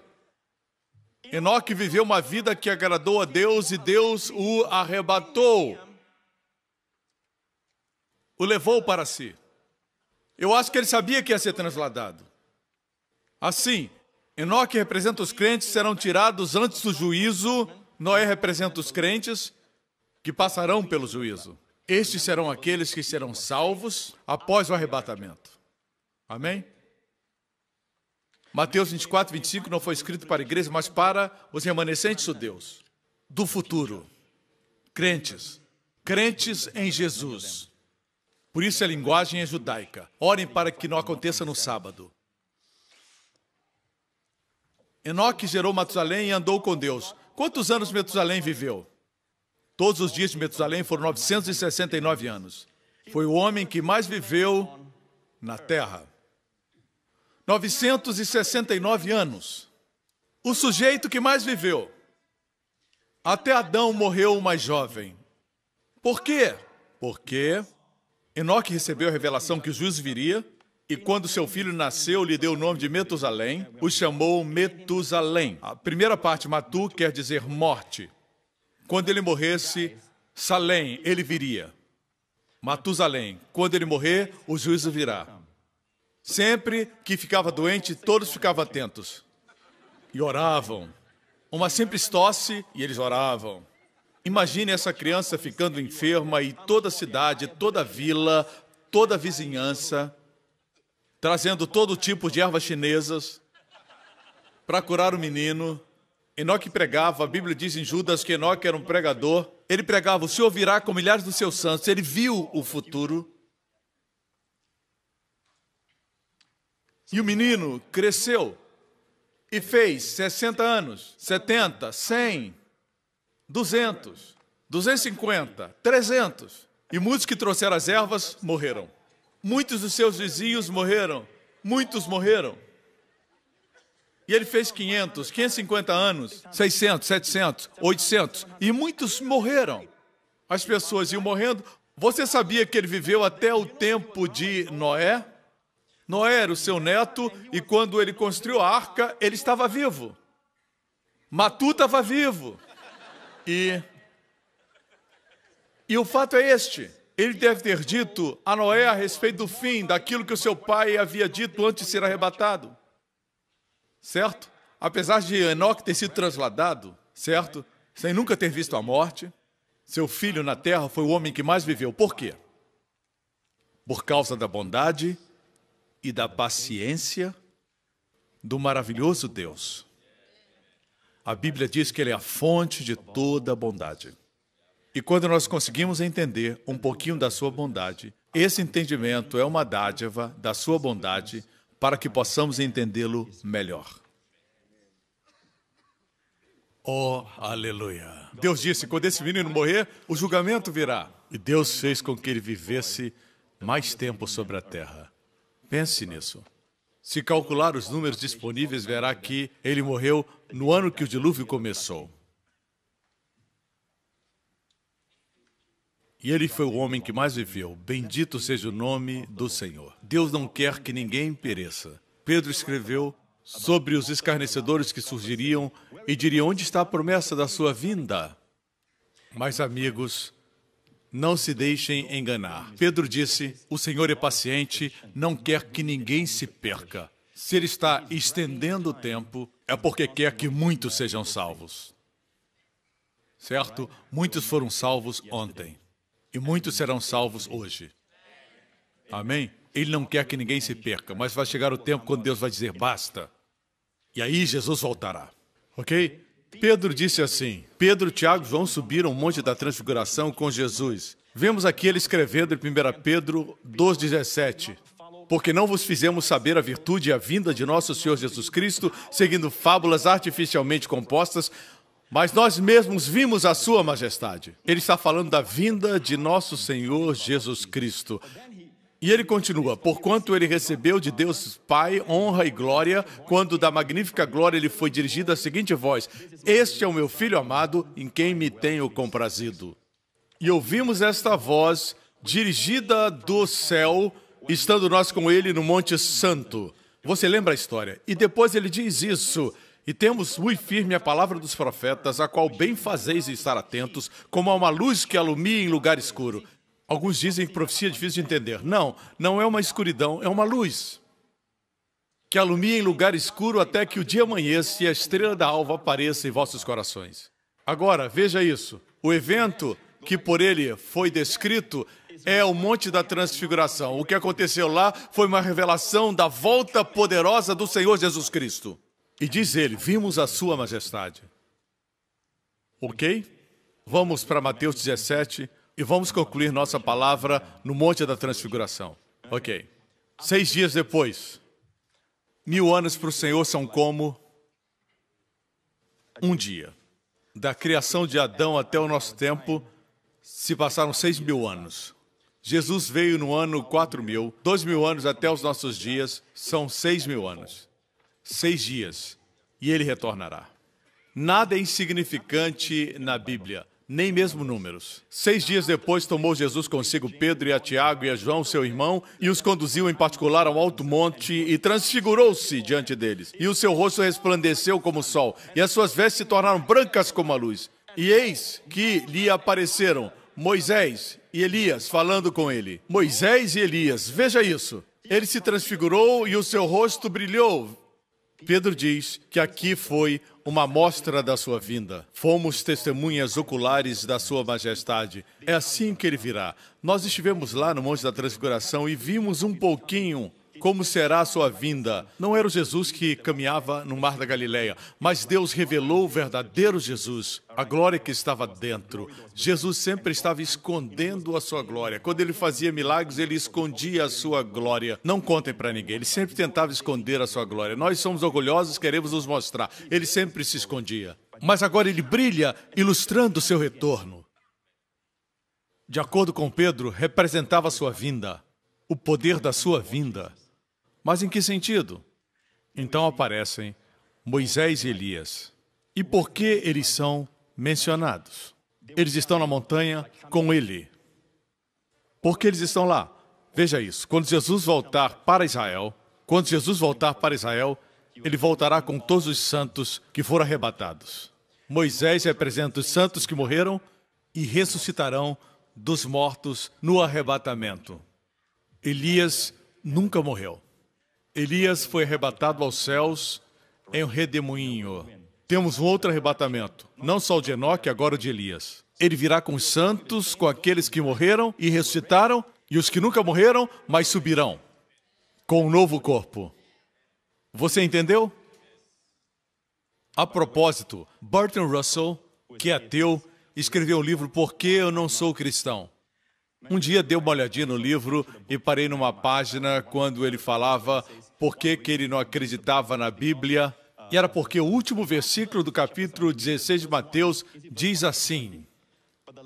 Enoque viveu uma vida que agradou a Deus e Deus o arrebatou. O levou para si. Eu acho que ele sabia que ia ser transladado. Assim, Enoque representa os crentes que serão tirados antes do juízo. Noé representa os crentes que passarão pelo juízo. Estes serão aqueles que serão salvos após o arrebatamento. Amém? Mateus 24, 25 não foi escrito para a igreja, mas para os remanescentes judeus do futuro. Crentes. Crentes em Jesus. Por isso a linguagem é judaica. Orem para que não aconteça no sábado. Enoque gerou Matusalém e andou com Deus. Quantos anos Metusalém viveu? Todos os dias de Metusalém foram 969 anos. Foi o homem que mais viveu na terra. 969 anos. O sujeito que mais viveu. Até Adão morreu o mais jovem. Por quê? Porque Enoque recebeu a revelação que o juízo viria, e quando seu filho nasceu, lhe deu o nome de Metusalém, o chamou Metusalém. A primeira parte, Matu, quer dizer morte. Quando ele morresse, Salém, ele viria. Matusalém, quando ele morrer, o juízo virá. Sempre que ficava doente, todos ficavam atentos. E oravam. Uma simples tosse, e eles oravam. Imagine essa criança ficando enferma e toda a cidade, toda a vila, toda a vizinhança, trazendo todo tipo de ervas chinesas para curar o menino. Enoque pregava, a Bíblia diz em Judas que Enoque era um pregador. Ele pregava, o Senhor virá com milhares dos seus santos. Ele viu o futuro. E o menino cresceu e fez 60 anos, 70, 100, 200, 250, 300. E muitos que trouxeram as ervas morreram. Muitos dos seus vizinhos morreram. Muitos morreram. E ele fez 500, 550 anos, 600, 700, 800. E muitos morreram. As pessoas iam morrendo. Você sabia que ele viveu até o tempo de Noé? Noé era o seu neto e quando ele construiu a arca, ele estava vivo. Matu estava vivo. E o fato é este. Ele deve ter dito a Noé a respeito do fim, daquilo que o seu pai havia dito antes de ser arrebatado. Certo? Apesar de Enoque ter sido trasladado, certo? Sem nunca ter visto a morte, seu filho na terra foi o homem que mais viveu. Por quê? Por causa da bondade e da paciência do maravilhoso Deus. A Bíblia diz que Ele é a fonte de toda a bondade. E quando nós conseguimos entender um pouquinho da sua bondade, esse entendimento é uma dádiva da sua bondade para que possamos entendê-lo melhor. Oh, aleluia! Deus disse, quando esse menino morrer, o julgamento virá. E Deus fez com que ele vivesse mais tempo sobre a terra. Pense nisso. Se calcular os números disponíveis, verá que ele morreu no ano que o dilúvio começou. E ele foi o homem que mais viveu. Bendito seja o nome do Senhor. Deus não quer que ninguém pereça. Pedro escreveu sobre os escarnecedores que surgiriam e diriam, onde está a promessa da sua vinda? Mas, amigos, não se deixem enganar. Pedro disse, o Senhor é paciente, não quer que ninguém se perca. Se Ele está estendendo o tempo, é porque quer que muitos sejam salvos. Certo? Muitos foram salvos ontem. E muitos serão salvos hoje. Amém? Ele não quer que ninguém se perca, mas vai chegar o tempo quando Deus vai dizer basta. E aí Jesus voltará. Ok? Pedro disse assim, Pedro, Tiago e João subiram o monte da transfiguração com Jesus. Vemos aqui ele escrevendo em 1 Pedro 2,17. Porque não vos fizemos saber a virtude e a vinda de nosso Senhor Jesus Cristo, seguindo fábulas artificialmente compostas, mas nós mesmos vimos a sua majestade. Ele está falando da vinda de nosso Senhor Jesus Cristo. E ele continua, porquanto ele recebeu de Deus Pai honra e glória, quando da magnífica glória ele foi dirigido a seguinte voz, este é o meu Filho amado, em quem me tenho comprazido. E ouvimos esta voz dirigida do céu, estando nós com ele no Monte Santo. Você lembra a história? E depois ele diz isso, e temos muito firme a palavra dos profetas, a qual bem fazeis estar atentos, como a uma luz que alumia em lugar escuro. Alguns dizem que profecia é difícil de entender. Não, não é uma escuridão, é uma luz que alumia em lugar escuro até que o dia amanheça e a estrela da alva apareça em vossos corações. Agora, veja isso. O evento que por ele foi descrito é o Monte da Transfiguração. O que aconteceu lá foi uma revelação da volta poderosa do Senhor Jesus Cristo. E diz ele, vimos a sua majestade. Ok? Vamos para Mateus 17 e vamos concluir nossa palavra no Monte da Transfiguração. Ok. 6 dias depois, 1000 anos para o Senhor são como um dia. Da criação de Adão até o nosso tempo, se passaram 6.000 anos. Jesus veio no ano 4000, 2000 anos até os nossos dias, são 6.000 anos. 6 dias, e ele retornará. Nada é insignificante na Bíblia, nem mesmo números. 6 dias depois tomou Jesus consigo Pedro e a Tiago e a João, seu irmão, e os conduziu em particular ao alto monte e transfigurou-se diante deles. E o seu rosto resplandeceu como o sol, e as suas vestes se tornaram brancas como a luz. E eis que lhe apareceram Moisés e Elias falando com ele. Moisés e Elias, veja isso. Ele se transfigurou e o seu rosto brilhou. Pedro diz que aqui foi uma amostra da sua vinda. Fomos testemunhas oculares da sua majestade. É assim que ele virá. Nós estivemos lá no Monte da Transfiguração e vimos um pouquinho como será a sua vinda. Não era o Jesus que caminhava no Mar da Galileia, mas Deus revelou o verdadeiro Jesus, a glória que estava dentro. Jesus sempre estava escondendo a sua glória. Quando ele fazia milagres, ele escondia a sua glória. Não contem para ninguém, ele sempre tentava esconder a sua glória. Nós somos orgulhosos, queremos nos mostrar. Ele sempre se escondia. Mas agora ele brilha, ilustrando o seu retorno. De acordo com Pedro, representava a sua vinda, o poder da sua vinda. Mas em que sentido? Então aparecem Moisés e Elias. E por que eles são mencionados? Eles estão na montanha com ele. Por que eles estão lá? Veja isso. Quando Jesus voltar para Israel, ele voltará com todos os santos que foram arrebatados. Moisés representa os santos que morreram e ressuscitarão dos mortos no arrebatamento. Elias nunca morreu. Elias foi arrebatado aos céus em um redemoinho. Temos um outro arrebatamento, não só o de Enoque, agora o de Elias. Ele virá com os santos, com aqueles que morreram e ressuscitaram, e os que nunca morreram, mas subirão, com um novo corpo. Você entendeu? A propósito, Bertrand Russell, que é ateu, escreveu o livro Por que Eu Não Sou Cristão. Um dia dei uma olhadinha no livro e parei numa página quando ele falava por que ele não acreditava na Bíblia. E era porque o último versículo do capítulo 16 de Mateus diz assim: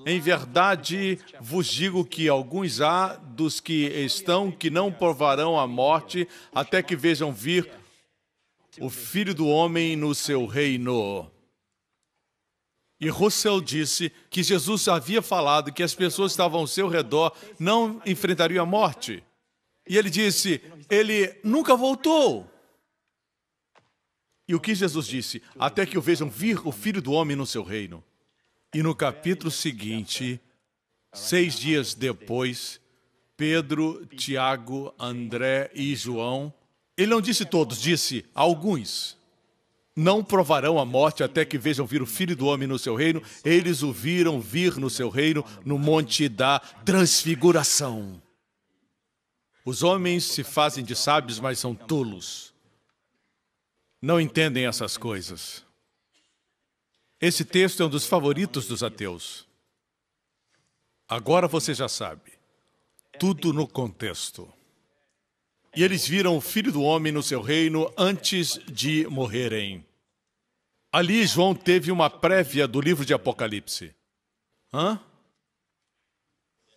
em verdade vos digo que alguns há dos que estão que não provarão a morte até que vejam vir o Filho do Homem no seu reino. E Russell disse que Jesus havia falado que as pessoas que estavam ao seu redor não enfrentariam a morte. E ele disse, ele nunca voltou. E o que Jesus disse? Até que o vejam vir o Filho do Homem no seu reino. E no capítulo seguinte, 6 dias depois, Pedro, Tiago, André e João, ele não disse todos, disse alguns, não provarão a morte até que vejam vir o Filho do Homem no seu reino. Eles o viram vir no seu reino no Monte da Transfiguração. Os homens se fazem de sábios, mas são tolos. Não entendem essas coisas. Esse texto é um dos favoritos dos ateus. Agora você já sabe. Tudo no contexto. E eles viram o Filho do Homem no seu reino antes de morrerem. Ali João teve uma prévia do livro de Apocalipse.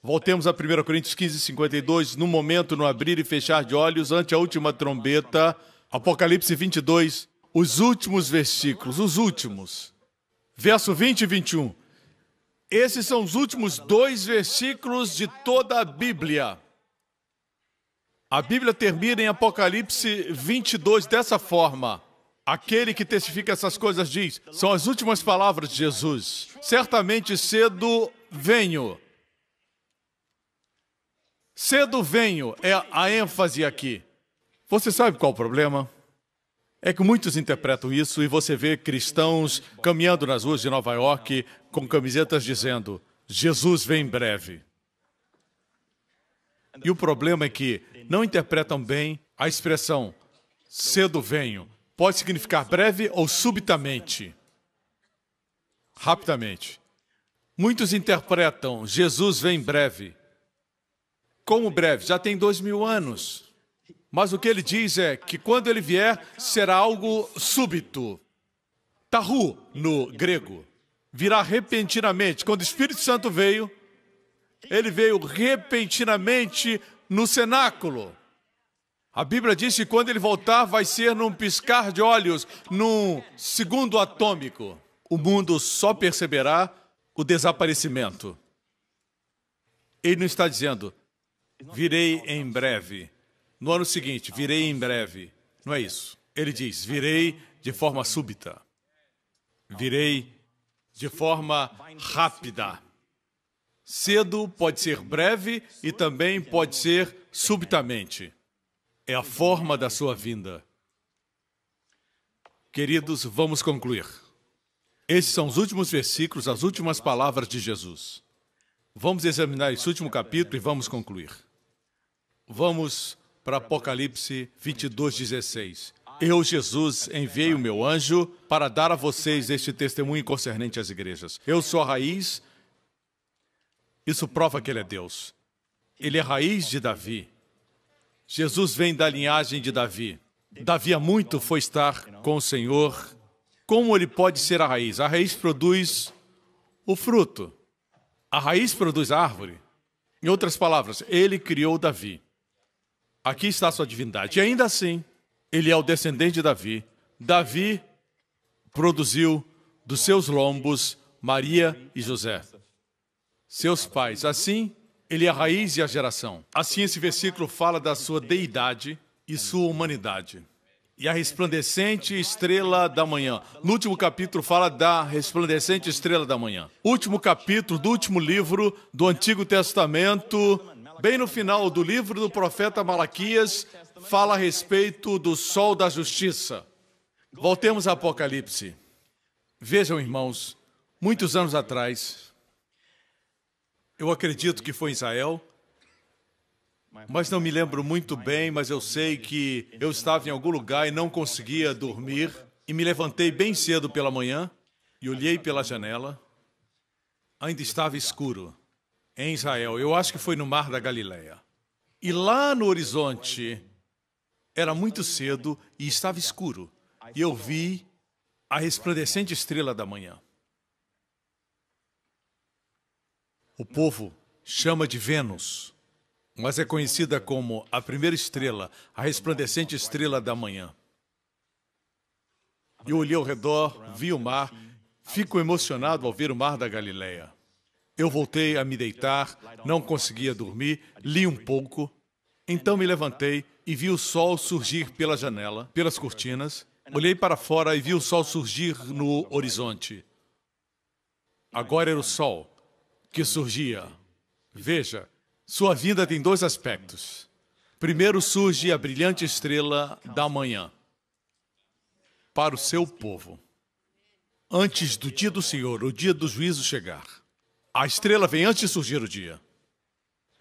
Voltemos a 1 Coríntios 15, 52. No momento, no abrir e fechar de olhos, ante a última trombeta, Apocalipse 22, os últimos versículos, os últimos. Verso 20 e 21. Esses são os últimos 2 versículos de toda a Bíblia. A Bíblia termina em Apocalipse 22 dessa forma. Aquele que testifica essas coisas diz, são as últimas palavras de Jesus. Certamente cedo venho. Cedo venho é a ênfase aqui. Você sabe qual o problema? É que muitos interpretam isso e você vê cristãos caminhando nas ruas de Nova York com camisetas dizendo, Jesus vem em breve. E o problema é que não interpretam bem a expressão cedo venho. Pode significar breve ou subitamente. Rapidamente. Muitos interpretam Jesus vem em breve. Como breve? Já tem 2000 anos. Mas o que ele diz é que quando ele vier, será algo súbito. Tahu, no grego. Virá repentinamente. Quando o Espírito Santo veio, ele veio repentinamente no cenáculo. A Bíblia diz que quando ele voltar, vai ser num piscar de olhos, num segundo atômico. O mundo só perceberá o desaparecimento. Ele não está dizendo, virei em breve. No ano seguinte, virei em breve. Não é isso. Ele diz, virei de forma súbita. Virei de forma rápida. Cedo pode ser breve e também pode ser subitamente. É a forma da sua vinda. Queridos, vamos concluir. Esses são os últimos versículos, as últimas palavras de Jesus. Vamos examinar esse último capítulo e vamos concluir. Vamos para Apocalipse 22:16. Eu, Jesus, enviei o meu anjo para dar a vocês este testemunho concernente às igrejas. Eu sou a raiz. Isso prova que ele é Deus. Ele é a raiz de Davi. Jesus vem da linhagem de Davi. Davi há muito foi estar com o Senhor. Como ele pode ser a raiz? A raiz produz o fruto. A raiz produz a árvore. Em outras palavras, ele criou Davi. Aqui está a sua divindade. E ainda assim, ele é o descendente de Davi. Davi produziu dos seus lombos Maria e José, seus pais. Assim, ele é a raiz e a geração. Assim, esse versículo fala da sua deidade e sua humanidade. E a resplandecente estrela da manhã. No último capítulo fala da resplandecente estrela da manhã. Último capítulo do último livro do Antigo Testamento, bem no final do livro do profeta Malaquias, fala a respeito do sol da justiça. Voltemos a Apocalipse. Vejam, irmãos, muitos anos atrás, eu acredito que foi em Israel, mas não me lembro muito bem, mas eu sei que eu estava em algum lugar e não conseguia dormir, e me levantei bem cedo pela manhã e olhei pela janela. Ainda estava escuro em Israel. Eu acho que foi no Mar da Galileia. E lá no horizonte, era muito cedo e estava escuro. E eu vi a resplandecente estrela da manhã. O povo chama de Vênus, mas é conhecida como a primeira estrela, a resplandecente estrela da manhã. Eu olhei ao redor, vi o mar, fico emocionado ao ver o Mar da Galileia. Eu voltei a me deitar, não conseguia dormir, li um pouco, então me levantei e vi o sol surgir pela janela, pelas cortinas. Olhei para fora e vi o sol surgir no horizonte. Agora era o sol que surgia. Veja, sua vinda tem dois aspectos. Primeiro surge a brilhante estrela da manhã para o seu povo. Antes do dia do Senhor, o dia do juízo chegar. A estrela vem antes de surgir o dia.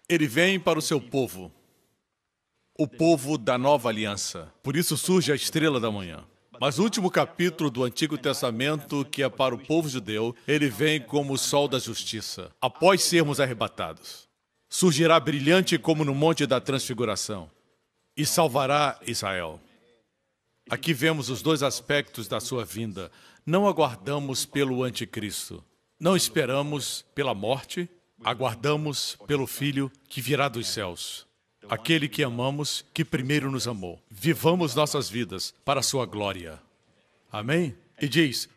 Ele vem para o seu povo, o povo da nova aliança. Por isso surge a estrela da manhã. Mas o último capítulo do Antigo Testamento, que é para o povo judeu, ele vem como o sol da justiça, após sermos arrebatados. Surgirá brilhante como no monte da transfiguração e salvará Israel. Aqui vemos os dois aspectos da sua vinda. Não aguardamos pelo anticristo. Não esperamos pela morte, aguardamos pelo Filho que virá dos céus. Aquele que amamos, que primeiro nos amou. Vivamos nossas vidas para a sua glória. Amém? E diz,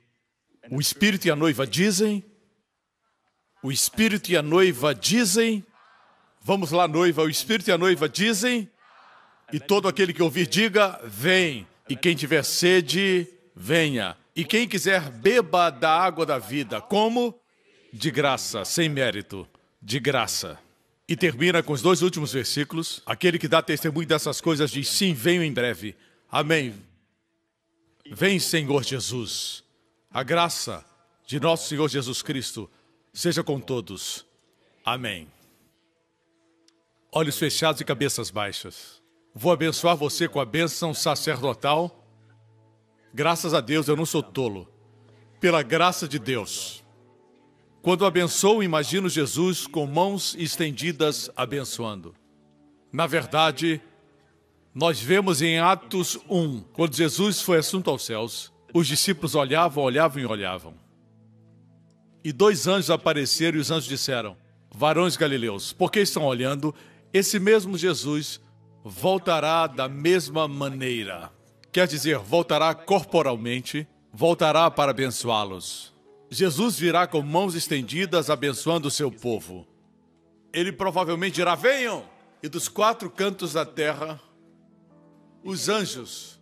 o Espírito e a noiva dizem, o Espírito e a noiva dizem, vamos lá, noiva, o Espírito e a noiva dizem, e todo aquele que ouvir diga, vem. E quem tiver sede, venha. E quem quiser, beba da água da vida. Como? De graça, sem mérito, de graça. E termina com os dois últimos versículos. Aquele que dá testemunho dessas coisas diz, sim, venho em breve. Amém. Vem, Senhor Jesus. A graça de nosso Senhor Jesus Cristo seja com todos. Amém. Olhos fechados e cabeças baixas. Vou abençoar você com a bênção sacerdotal. Graças a Deus, eu não sou tolo. Pela graça de Deus. Quando abençoo, imagino Jesus com mãos estendidas abençoando. Na verdade, nós vemos em Atos 1, quando Jesus foi assunto aos céus, os discípulos olhavam, olhavam e olhavam. E dois anjos apareceram e os anjos disseram, varões galileus, por que estão olhando? Esse mesmo Jesus voltará da mesma maneira. Quer dizer, voltará corporalmente, voltará para abençoá-los. Jesus virá com mãos estendidas, abençoando o seu povo. Ele provavelmente dirá, venham! E dos quatro cantos da terra, os anjos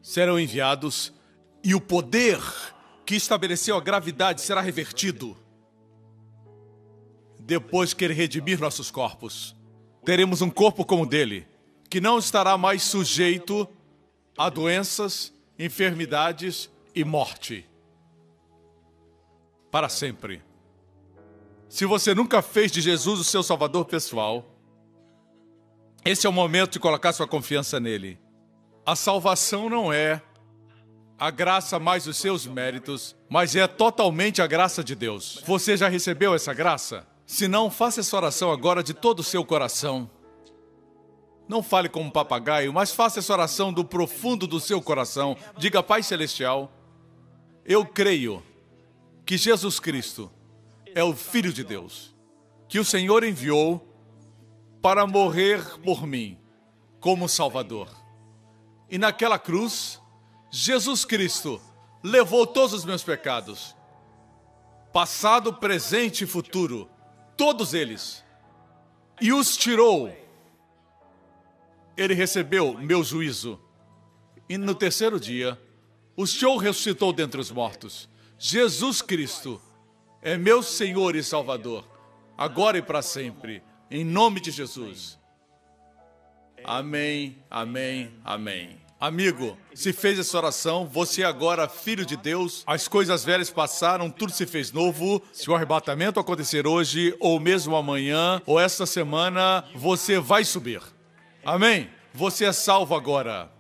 serão enviados e o poder que estabeleceu a gravidade será revertido. Depois que ele redimir nossos corpos, teremos um corpo como o dele, que não estará mais sujeito a doenças enfermidades e morte. Para sempre. Se você nunca fez de Jesus o seu Salvador pessoal, esse é o momento de colocar sua confiança nele. A salvação não é a graça mais os seus méritos, mas é totalmente a graça de Deus. Você já recebeu essa graça? Se não, faça essa oração agora de todo o seu coração. Não fale como um papagaio, mas faça essa oração do profundo do seu coração. Diga: Pai Celestial, eu creio que Jesus Cristo é o Filho de Deus, que o Senhor enviou para morrer por mim como Salvador. E naquela cruz, Jesus Cristo levou todos os meus pecados, passado, presente e futuro, todos eles, e os tirou. Ele recebeu meu juízo. E no terceiro dia, o Senhor ressuscitou dentre os mortos. Jesus Cristo é meu Senhor e Salvador, agora e para sempre, em nome de Jesus. Amém, amém, amém. Amigo, se fez essa oração, você agora, filho de Deus, as coisas velhas passaram, tudo se fez novo. Se o arrebatamento acontecer hoje, ou mesmo amanhã, ou esta semana, você vai subir. Amém? Você é salvo agora.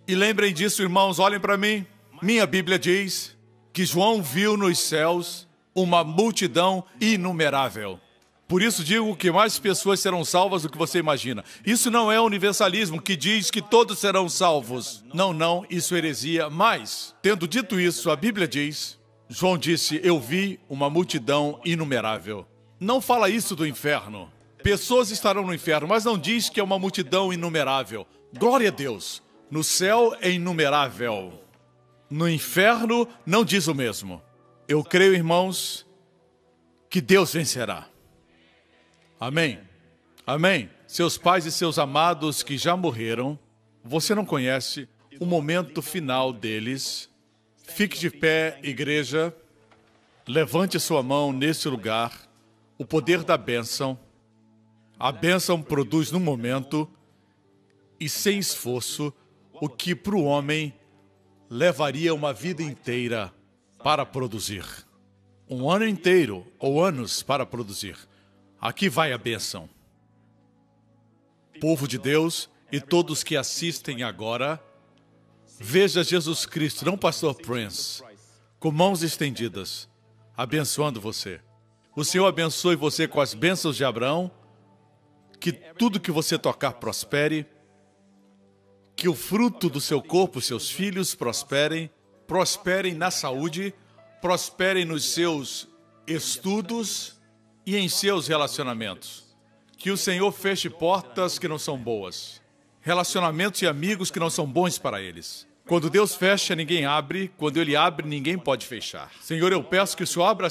E lembrem disso, irmãos, olhem para mim. Minha Bíblia diz que João viu nos céus uma multidão inumerável. Por isso digo que mais pessoas serão salvas do que você imagina. Isso não é universalismo que diz que todos serão salvos. Não, não, isso é heresia. Mas, tendo dito isso, a Bíblia diz, João disse, eu vi uma multidão inumerável. Não fala isso do inferno. Pessoas estarão no inferno, mas não diz que é uma multidão inumerável. Glória a Deus. No céu é inumerável. No inferno não diz o mesmo. Eu creio, irmãos, que Deus vencerá. Amém? Amém? Seus pais e seus amados que já morreram, você não conhece o momento final deles. Fique de pé, igreja. Levante sua mão nesse lugar. O poder da bênção. A bênção produz num momento e sem esforço o que para o homem levaria uma vida inteira para produzir. Um ano inteiro ou anos para produzir. Aqui vai a bênção. Povo de Deus e todos que assistem agora, veja Jesus Cristo, não Pastor Prince, com mãos estendidas, abençoando você. O Senhor abençoe você com as bênçãos de Abraão, que tudo que você tocar prospere, que o fruto do seu corpo, seus filhos prosperem, prosperem na saúde, prosperem nos seus estudos e em seus relacionamentos. Que o Senhor feche portas que não são boas, relacionamentos e amigos que não são bons para eles. Quando Deus fecha, ninguém abre. Quando Ele abre, ninguém pode fechar. Senhor, eu peço que o Senhor abra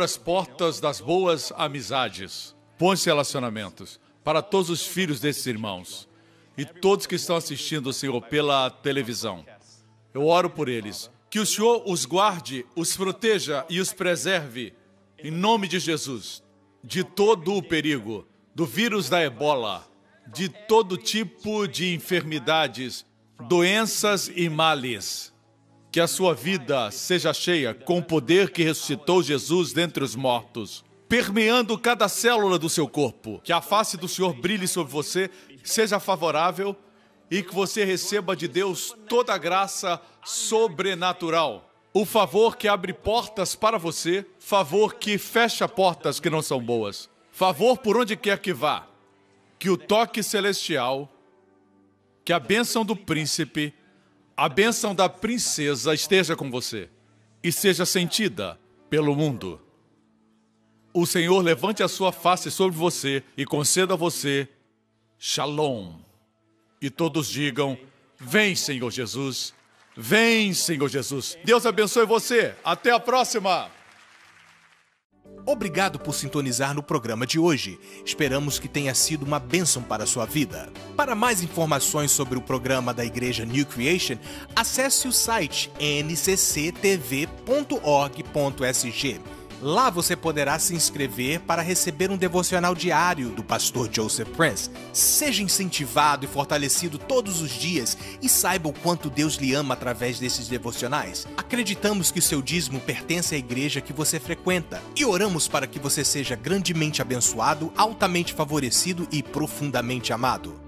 as portas das boas amizades, bons relacionamentos, para todos os filhos desses irmãos e todos que estão assistindo, Senhor, pela televisão. Eu oro por eles. Que o Senhor os guarde, os proteja e os preserve, em nome de Jesus, de todo o perigo, do vírus da ebola, de todo tipo de enfermidades, doenças e males. Que a sua vida seja cheia com o poder que ressuscitou Jesus dentre os mortos, permeando cada célula do seu corpo. Que a face do Senhor brilhe sobre você, seja favorável e que você receba de Deus toda a graça sobrenatural. O favor que abre portas para você, favor que fecha portas que não são boas. Favor por onde quer que vá. Que o toque celestial, que a bênção do príncipe, a bênção da princesa esteja com você e seja sentida pelo mundo. O Senhor levante a sua face sobre você e conceda a você Shalom. E todos digam, vem, Senhor Jesus. Vem, Senhor Jesus. Deus abençoe você. Até a próxima. Obrigado por sintonizar no programa de hoje. Esperamos que tenha sido uma bênção para a sua vida. Para mais informações sobre o programa da Igreja New Creation, acesse o site ncctv.org.sg. Lá você poderá se inscrever para receber um devocional diário do pastor Joseph Prince. Seja incentivado e fortalecido todos os dias e saiba o quanto Deus lhe ama através desses devocionais. Acreditamos que o seu dízimo pertence à igreja que você frequenta e oramos para que você seja grandemente abençoado, altamente favorecido e profundamente amado.